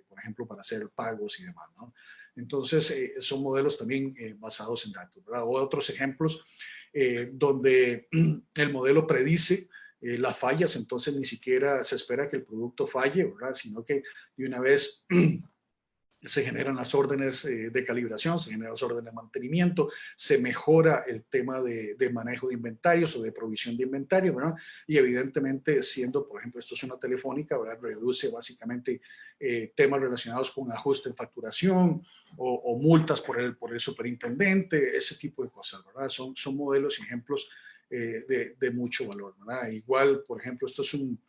por ejemplo, para hacer pagos y demás, ¿no? Entonces, son modelos también basados en datos, ¿verdad? O otros ejemplos donde el modelo predice las fallas, entonces ni siquiera se espera que el producto falle, ¿verdad? Sino que de una vez se generan las órdenes de calibración, se generan las órdenes de mantenimiento, se mejora el tema de manejo de inventarios o de provisión de inventario, ¿verdad? Y evidentemente siendo, por ejemplo, esto es una telefónica, ¿verdad? Reduce básicamente temas relacionados con ajuste en facturación o multas por el superintendente, ese tipo de cosas, ¿verdad? Son modelos y ejemplos de mucho valor, ¿verdad? Igual, por ejemplo, esto es un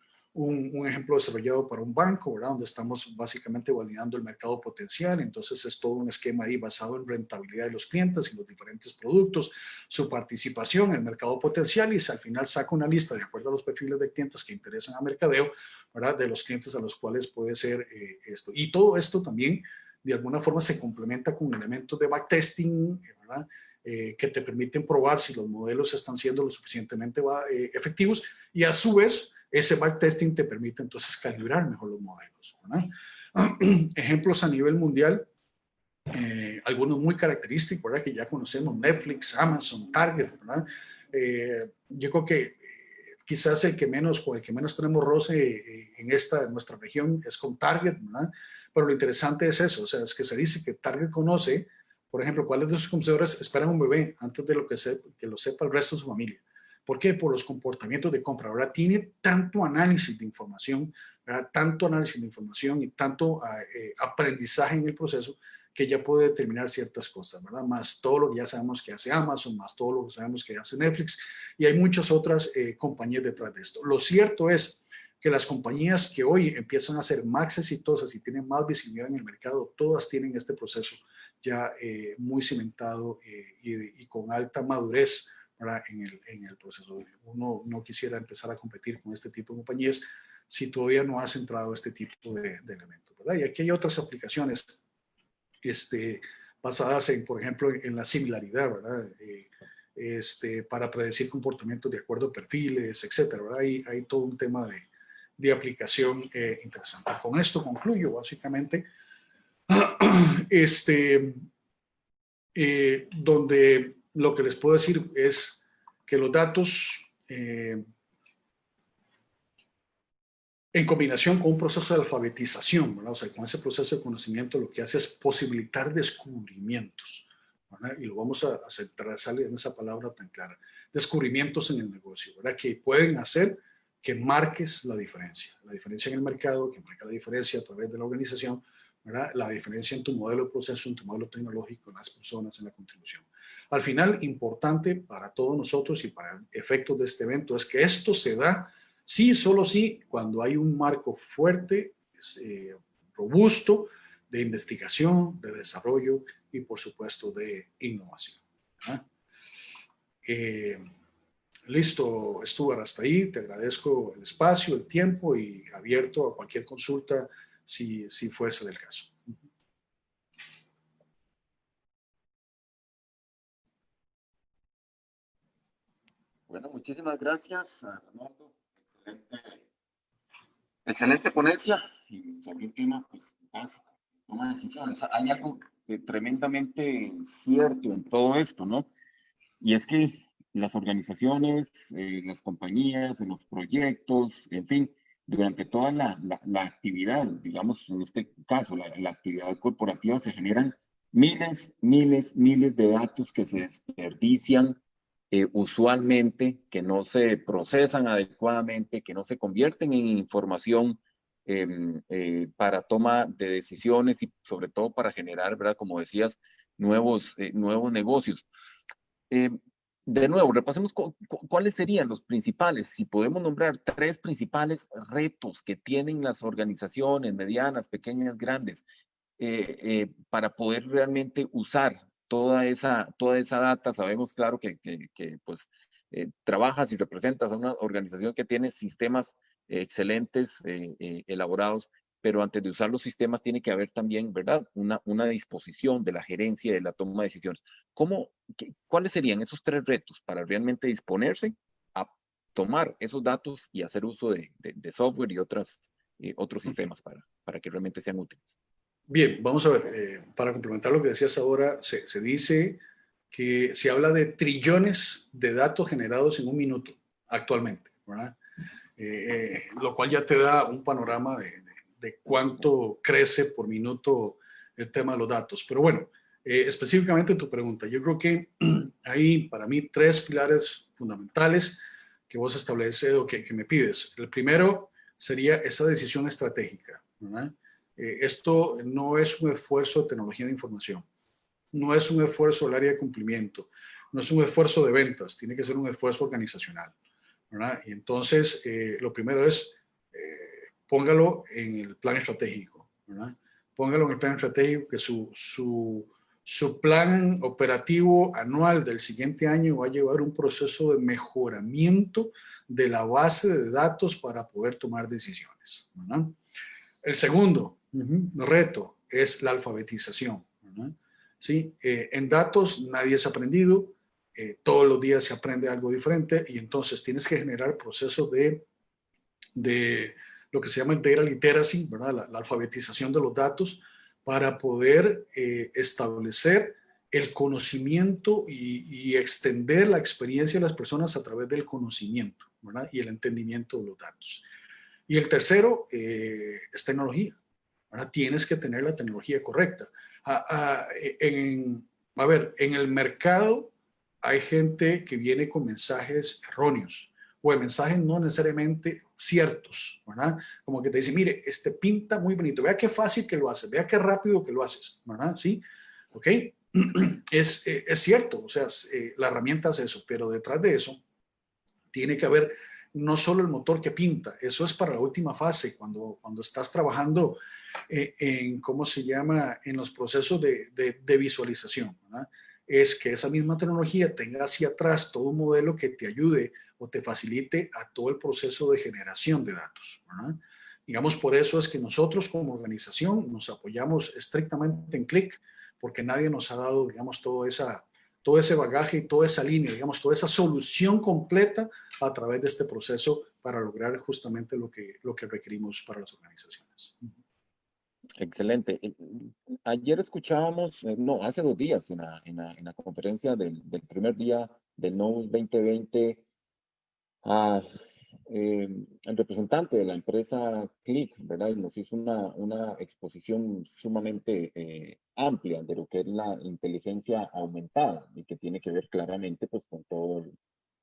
ejemplo desarrollado para un banco, ¿verdad? Donde estamos básicamente validando el mercado potencial. Entonces es todo un esquema ahí basado en rentabilidad de los clientes y los diferentes productos, su participación en el mercado potencial y al final saca una lista de acuerdo a los perfiles de clientes que interesan a mercadeo, ¿verdad? De los clientes a los cuales puede ser esto. Y todo esto también de alguna forma se complementa con elementos de backtesting, ¿verdad? Que te permiten probar si los modelos están siendo lo suficientemente efectivos y a su vez ese backtesting te permite entonces calibrar mejor los modelos, ¿verdad? Ejemplos a nivel mundial, algunos muy característicos, ¿verdad? Que ya conocemos: Netflix, Amazon, Target, ¿verdad? Yo creo que quizás el que menos, con el que menos tenemos roce en nuestra región es con Target, ¿verdad? Pero lo interesante es eso, o sea, es que se dice que Target conoce, por ejemplo, cuáles de sus consumidores esperan un bebé antes de que lo sepa el resto de su familia. ¿Por qué? Por los comportamientos de compra. Ahora tiene tanto análisis de información, ¿verdad? Tanto análisis de información y tanto aprendizaje en el proceso, que ya puede determinar ciertas cosas, ¿verdad? Más todo lo que ya sabemos que hace Amazon, más todo lo que sabemos que hace Netflix, y hay muchas otras compañías detrás de esto. Lo cierto es que las compañías que hoy empiezan a ser más exitosas y tienen más visibilidad en el mercado, todas tienen este proceso ya muy cimentado y con alta madurez, ¿verdad? En el proceso. Uno no quisiera empezar a competir con este tipo de compañías si todavía no has entrado a este tipo de elementos, ¿verdad? Y aquí hay otras aplicaciones basadas en, por ejemplo, en la similaridad, ¿verdad? Para predecir comportamientos de acuerdo a perfiles, etcétera, ¿verdad? Hay todo un tema de aplicación interesante. Con esto concluyo, básicamente, donde lo que les puedo decir es que los datos, en combinación con un proceso de alfabetización, ¿verdad? O sea, con ese proceso de conocimiento, lo que hace es posibilitar descubrimientos, ¿verdad? Y lo vamos a centrar, sale en esa palabra tan clara: descubrimientos en el negocio, ¿verdad? Que pueden hacer que marques la diferencia en el mercado, que marca la diferencia a través de la organización, ¿verdad? La diferencia en tu modelo de proceso, en tu modelo tecnológico, en las personas, en la contribución. Al final, importante para todos nosotros y para efectos de este evento es que esto se da sí, solo sí, cuando hay un marco fuerte, robusto, de investigación, de desarrollo y, por supuesto, de innovación. Listo, Stuart, hasta ahí. Te agradezco el espacio, el tiempo, y abierto a cualquier consulta si fuese del caso. Bueno, muchísimas gracias, Arnoldo. Excelente ponencia sobre un tema pues, básico, toma de decisiones. Hay algo tremendamente cierto en todo esto, ¿no? Y es que las organizaciones, las compañías, en los proyectos, en fin, durante toda la actividad, digamos, en este caso, la actividad corporativa, se generan miles de datos que se desperdician usualmente, que no se procesan adecuadamente, que no se convierten en información para toma de decisiones y sobre todo para generar, ¿verdad? Como decías, nuevos negocios. Eh, de nuevo, repasemos cuáles serían los principales, si podemos nombrar tres principales retos que tienen las organizaciones medianas, pequeñas, grandes, para poder realmente usar toda esa data. Sabemos, claro, que pues, trabajas y representas a una organización que tiene sistemas excelentes, elaborados, pero antes de usar los sistemas tiene que haber también, ¿verdad?, una disposición de la gerencia y de la toma de decisiones. ¿Cuáles serían esos tres retos para realmente disponerse a tomar esos datos y hacer uso de software y otros sistemas para que realmente sean útiles? Bien, vamos a ver, para complementar lo que decías ahora, se dice que se habla de trillones de datos generados en un minuto actualmente, ¿verdad? Lo cual ya te da un panorama de cuánto crece por minuto el tema de los datos. Pero bueno, específicamente tu pregunta, yo creo que hay para mí tres pilares fundamentales que vos estableces o que me pides. El primero sería esa decisión estratégica, ¿verdad? Esto no es un esfuerzo de tecnología de información, no es un esfuerzo del área de cumplimiento, no es un esfuerzo de ventas, tiene que ser un esfuerzo organizacional, ¿verdad? Y entonces, lo primero es, póngalo en el plan estratégico, ¿verdad? Póngalo en el plan estratégico, que su plan operativo anual del siguiente año va a llevar un proceso de mejoramiento de la base de datos para poder tomar decisiones, ¿verdad? El segundo reto es la alfabetización, ¿verdad? ¿Sí? En datos nadie es aprendido, todos los días se aprende algo diferente, y entonces tienes que generar procesos de lo que se llama el data literacy, ¿verdad? La alfabetización de los datos para poder establecer el conocimiento y extender la experiencia de las personas a través del conocimiento, ¿verdad? Y el entendimiento de los datos. Y el tercero es tecnología. Ahora tienes que tener la tecnología correcta. A ver, en el mercado hay gente que viene con mensajes erróneos o de mensajes no necesariamente ciertos, ¿verdad? Como que te dice, mire, este pinta muy bonito, vea qué fácil que lo haces, vea qué rápido que lo haces, ¿verdad? Sí, ok. Es cierto, o sea, la herramienta hace eso, pero detrás de eso tiene que haber no solo el motor que pinta, eso es para la última fase, cuando estás trabajando en, ¿cómo se llama?, en los procesos de visualización, ¿verdad? Es que esa misma tecnología tenga hacia atrás todo un modelo que te ayude o te facilite a todo el proceso de generación de datos, ¿verdad? Digamos, por eso es que nosotros como organización nos apoyamos estrictamente en Qlik, porque nadie nos ha dado, digamos, todo ese bagaje y toda esa línea, digamos, toda esa solución completa a través de este proceso para lograr justamente lo que requerimos para las organizaciones. Excelente. Ayer escuchábamos, no, hace 2 días en la conferencia del primer día del Novus 2020, a el representante de la empresa Qlik, ¿verdad? Y nos hizo una exposición sumamente amplia de lo que es la inteligencia aumentada y que tiene que ver claramente pues con todo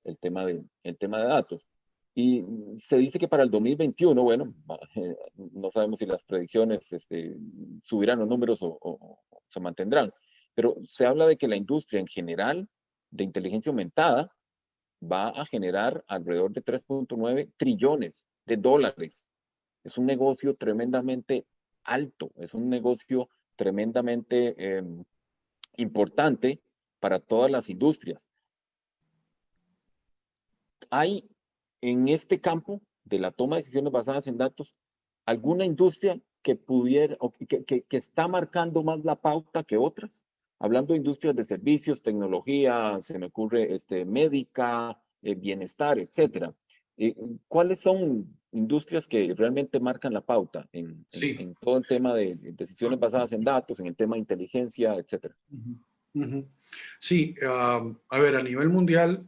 el tema de datos. Y se dice que para el 2021, bueno, no sabemos si las predicciones subirán los números o se mantendrán, pero se habla de que la industria en general de inteligencia aumentada va a generar alrededor de 3.9 trillones de dólares. Es un negocio tremendamente alto, es un negocio tremendamente importante para todas las industrias. ¿Hay en este campo de la toma de decisiones basadas en datos alguna industria que pudiera o que está marcando más la pauta que otras? Hablando de industrias de servicios, tecnología, se me ocurre médica, bienestar, etcétera. ¿Cuáles son industrias que realmente marcan la pauta Sí. en todo el tema de decisiones basadas en datos, en el tema de inteligencia, etcétera? Sí, a ver, a nivel mundial,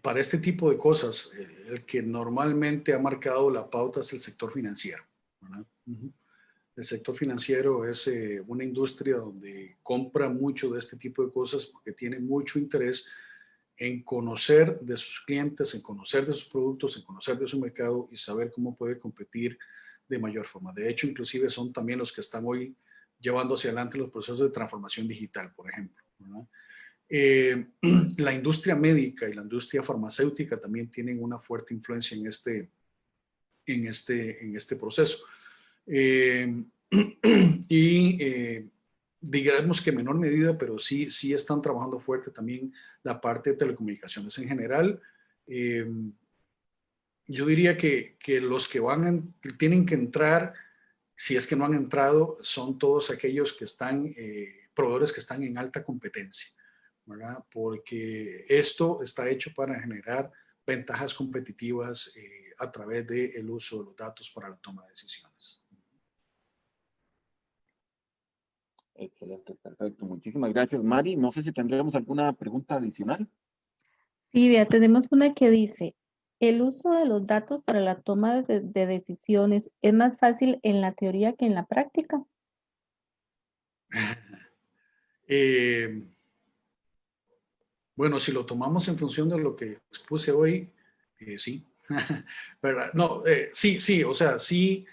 para este tipo de cosas, el que normalmente ha marcado la pauta es el sector financiero, ¿verdad? El sector financiero es una industria donde compra mucho de este tipo de cosas porque tiene mucho interés en conocer de sus clientes, en conocer de sus productos, en conocer de su mercado y saber cómo puede competir de mayor forma. De hecho, inclusive son también los que están hoy llevando hacia adelante los procesos de transformación digital, por ejemplo, ¿verdad? La industria médica y la industria farmacéutica también tienen una fuerte influencia en este proceso. Digamos que en menor medida, pero sí están trabajando fuerte también la parte de telecomunicaciones en general. Yo diría que los que tienen que entrar, si es que no han entrado, son todos aquellos que están, proveedores que están en alta competencia, ¿verdad? Porque esto está hecho para generar ventajas competitivas a través del uso de los datos para la toma de decisiones. Excelente, perfecto. Muchísimas gracias, Mari. No sé si tendremos alguna pregunta adicional. Sí, vea, tenemos una que dice, ¿el uso de los datos para la toma de decisiones es más fácil en la teoría que en la práctica? Eh, bueno, si lo tomamos en función de lo que expuse hoy, sí. ¿Verdad? No, sí, o sea, sí.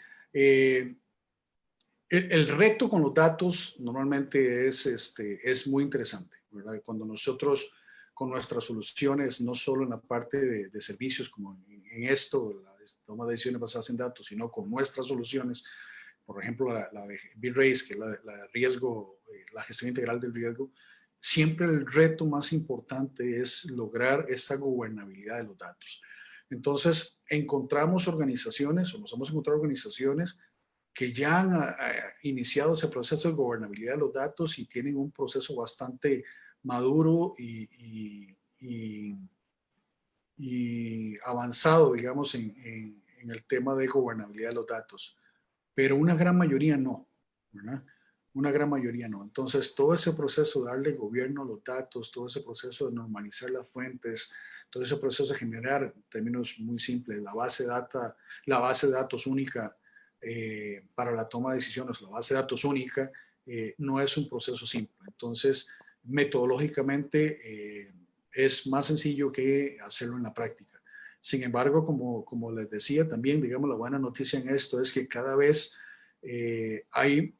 El reto con los datos normalmente es muy interesante, ¿verdad? Cuando nosotros con nuestras soluciones, no solo en la parte de servicios como en esto, la toma de decisiones basadas en datos, sino con nuestras soluciones, por ejemplo, la de BitRace, que es la riesgo, la gestión integral del riesgo, siempre el reto más importante es lograr esta gobernabilidad de los datos. Entonces, encontramos organizaciones, o nos hemos encontrado organizaciones que ya han iniciado ese proceso de gobernabilidad de los datos y tienen un proceso bastante maduro y y avanzado, digamos, en el tema de gobernabilidad de los datos, pero una gran mayoría no, ¿verdad? Una gran mayoría no. Entonces, todo ese proceso de darle gobierno a los datos, todo ese proceso de normalizar las fuentes, todo ese proceso de generar, en términos muy simples, la base de datos única para la toma de decisiones, la base de datos única, no es un proceso simple. Entonces, metodológicamente es más sencillo que hacerlo en la práctica. Sin embargo, como les decía también, digamos, la buena noticia en esto es que cada vez hay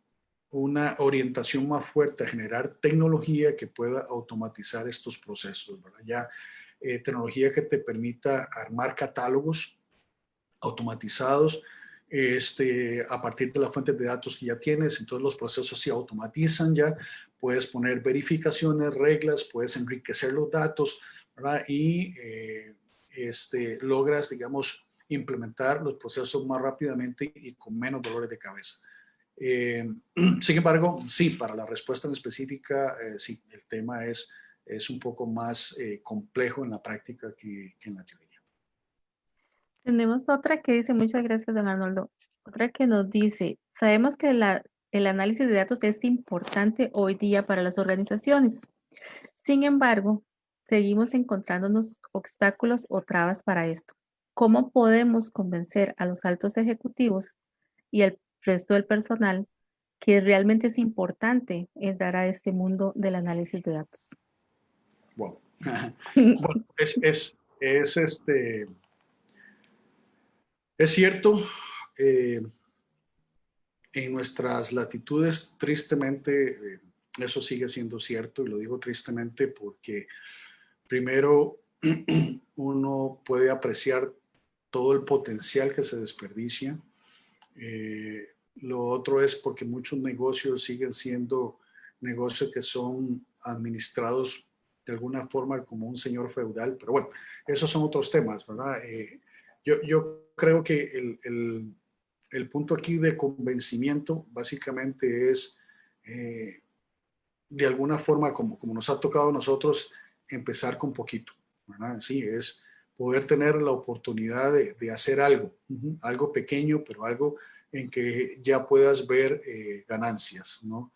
una orientación más fuerte a generar tecnología que pueda automatizar estos procesos, ¿verdad? Ya tecnología que te permita armar catálogos automatizados a partir de las fuentes de datos que ya tienes. Entonces los procesos se automatizan ya, puedes poner verificaciones, reglas, puedes enriquecer los datos, ¿verdad? Y logras, digamos, implementar los procesos más rápidamente y con menos dolores de cabeza. Sin embargo, sí, para la respuesta en específica, sí, el tema es un poco más complejo en la práctica que en la teoría. Tenemos otra que dice, muchas gracias, don Arnoldo. Otra que nos dice, sabemos que el análisis de datos es importante hoy día para las organizaciones. Sin embargo, seguimos encontrándonos obstáculos o trabas para esto. ¿Cómo podemos convencer a los altos ejecutivos y al resto del personal que realmente es importante entrar a este mundo del análisis de datos? Wow. Bueno, es cierto, en nuestras latitudes, tristemente, eso sigue siendo cierto, y lo digo tristemente porque primero uno puede apreciar todo el potencial que se desperdicia. Lo otro es porque muchos negocios siguen siendo negocios que son administrados de alguna forma como un señor feudal, pero bueno, esos son otros temas, ¿verdad? Yo creo que el punto aquí de convencimiento básicamente es, de alguna forma, como nos ha tocado a nosotros, empezar con poquito, ¿verdad? Sí, es poder tener la oportunidad de hacer algo, algo pequeño, pero algo en que ya puedas ver ganancias, ¿no?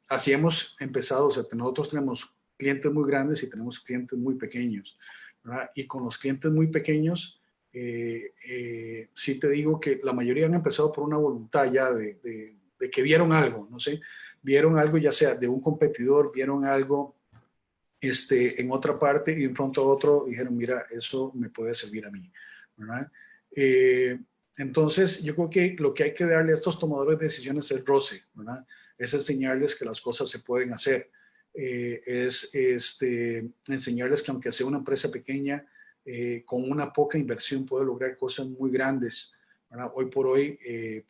Así hemos empezado, o sea, nosotros tenemos clientes muy grandes y tenemos clientes muy pequeños, ¿verdad? Y con los clientes muy pequeños, sí te digo que la mayoría han empezado por una voluntad ya de que vieron algo, no sé, vieron algo ya sea de un competidor, vieron algo en otra parte y de un pronto a otro dijeron, mira, eso me puede servir a mí, ¿verdad? Eh, entonces, yo creo que lo que hay que darle a estos tomadores de decisiones es roce, ¿verdad? Es enseñarles que las cosas se pueden hacer. Es enseñarles que aunque sea una empresa pequeña, con una poca inversión puede lograr cosas muy grandes, ¿verdad? Hoy por hoy,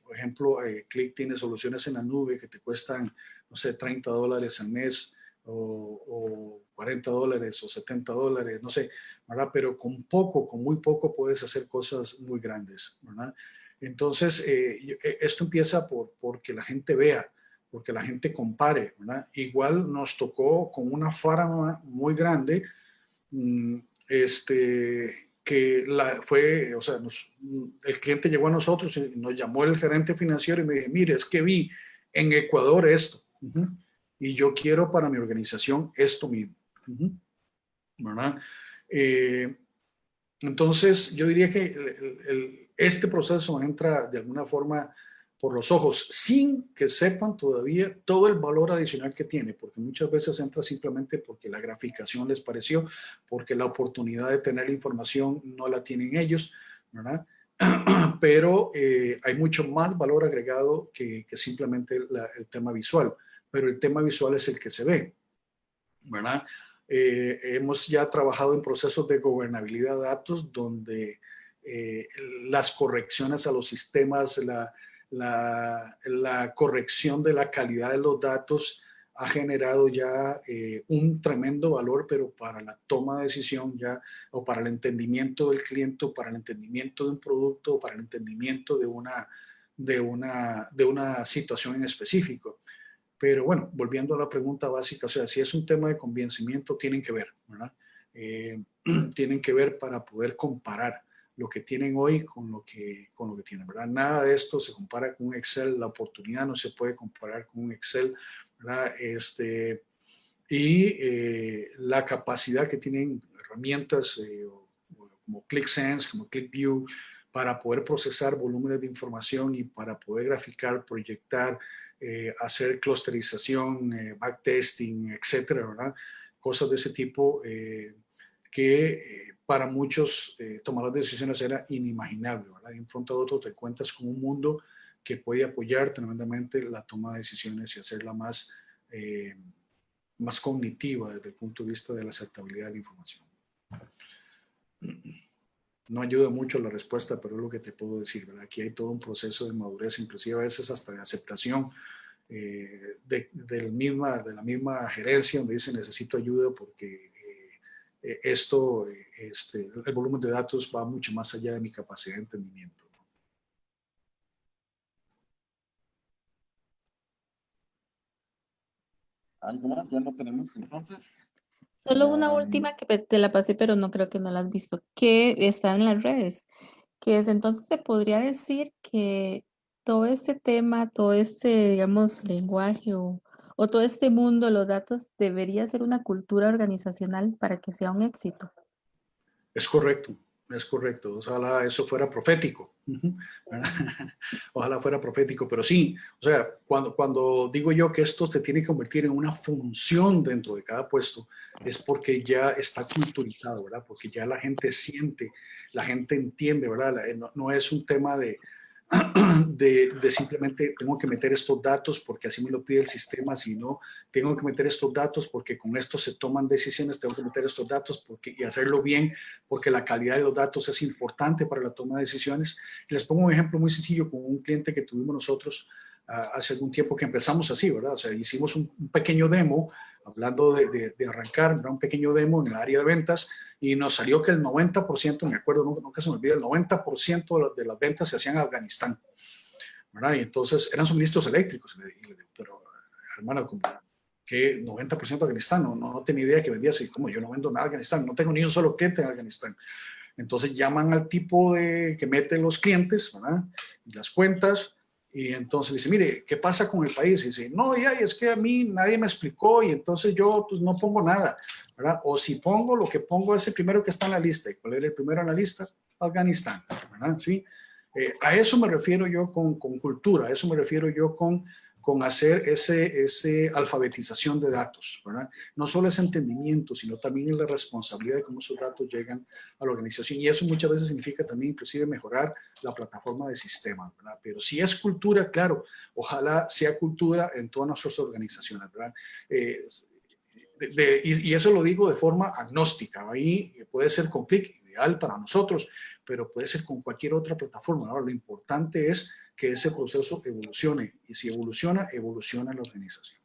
por ejemplo, Click tiene soluciones en la nube que te cuestan, no sé, $30 al mes o $40 o $70, no sé, ¿verdad? Pero con poco, con muy poco puedes hacer cosas muy grandes, ¿verdad? Entonces, esto empieza porque la gente vea, porque la gente compare, ¿verdad? Igual nos tocó con una farma muy grande, mm, que fue, o sea, el cliente llegó a nosotros y nos llamó el gerente financiero y me dijo, mire, es que vi en Ecuador esto, y yo quiero para mi organización esto mismo, ¿verdad? Eh, entonces, yo diría que este proceso entra de alguna forma por los ojos, sin que sepan todavía todo el valor adicional que tiene, porque muchas veces entra simplemente porque la graficación les pareció, porque la oportunidad de tener la información no la tienen ellos, ¿verdad? Pero hay mucho más valor agregado que simplemente el tema visual, pero el tema visual es el que se ve, ¿verdad? Hemos ya trabajado en procesos de gobernabilidad de datos donde las correcciones a los sistemas, la corrección de la calidad de los datos ha generado ya un tremendo valor, pero para la toma de decisión ya, o para el entendimiento del cliente, o para el entendimiento de un producto, o para el entendimiento de una situación en específico. Pero bueno, volviendo a la pregunta básica, o sea, si es un tema de convencimiento, tienen que ver, ¿verdad? tienen que ver para poder comparar lo que tienen hoy con lo que tienen, ¿verdad? Nada de esto se compara con un Excel, la oportunidad no se puede comparar con un Excel, ¿verdad? La capacidad que tienen herramientas como ClickSense, como ClickView, para poder procesar volúmenes de información y para poder graficar, proyectar, hacer clusterización, backtesting, etcétera, ¿verdad? Cosas de ese tipo que para muchos tomadores de decisiones era inimaginable, ¿verdad? De un pronto a otro te encuentras con un mundo que puede apoyar tremendamente la toma de decisiones y hacerla más cognitiva desde el punto de vista de la aceptabilidad de la información. No ayuda mucho la respuesta, pero es lo que te puedo decir, ¿verdad? Aquí hay todo un proceso de madurez, inclusive a veces hasta de aceptación de la misma gerencia, donde dice necesito ayuda porque el volumen de datos va mucho más allá de mi capacidad de entendimiento. ¿Algo más? Ya no tenemos entonces. Solo una última que te la pasé, pero no creo que no la has visto, que está en las redes, que es entonces se podría decir que todo este tema, todo este, digamos, lenguaje o todo este mundo, los datos, debería ser una cultura organizacional para que sea un éxito. Es correcto, es correcto. Ojalá eso fuera profético. Ojalá fuera profético, pero sí, o sea, cuando digo yo que esto se tiene que convertir en una función dentro de cada puesto, es porque ya está culturizado, ¿verdad? Porque ya la gente siente, la gente entiende, ¿verdad? No es un tema de simplemente tengo que meter estos datos porque así me lo pide el sistema, sino tengo que meter estos datos porque con esto se toman decisiones, tengo que meter estos datos y hacerlo bien porque la calidad de los datos es importante para la toma de decisiones. Y les pongo un ejemplo muy sencillo con un cliente que tuvimos nosotros hace algún tiempo que empezamos así, ¿verdad? O sea, hicimos un pequeño demo, hablando de arrancar, ¿verdad? Un pequeño demo en el área de ventas y nos salió que el 90%, me acuerdo, nunca se me olvida, el 90% de las ventas se hacían en Afganistán, ¿verdad? Y entonces eran suministros eléctricos. Y le digo, pero hermano, ¿qué 90% de Afganistán? No tenía idea que vendía así, como yo no vendo nada en Afganistán, no tengo ni un solo cliente en Afganistán. Entonces llaman al tipo que mete los clientes, ¿verdad? Y las cuentas. Y entonces dice, mire, ¿qué pasa con el país? Y dice, no, ya, es que a mí nadie me explicó y entonces yo pues no pongo nada, ¿verdad? O si pongo, lo que pongo es el primero que está en la lista. ¿Y cuál era el primero en la lista? Afganistán, ¿verdad? Sí. A eso me refiero yo con cultura, a eso me refiero yo con hacer ese alfabetización de datos, ¿verdad? No solo es entendimiento, sino también es la responsabilidad de cómo esos datos llegan a la organización. Y eso muchas veces significa también inclusive mejorar la plataforma de sistemas, ¿verdad? Pero si es cultura, claro, ojalá sea cultura en todas nuestras organizaciones, ¿verdad? Y eso lo digo de forma agnóstica. Ahí puede ser con Click, ideal para nosotros, pero puede ser con cualquier otra plataforma. Ahora, lo importante es que ese proceso evolucione y si evoluciona, evoluciona la organización.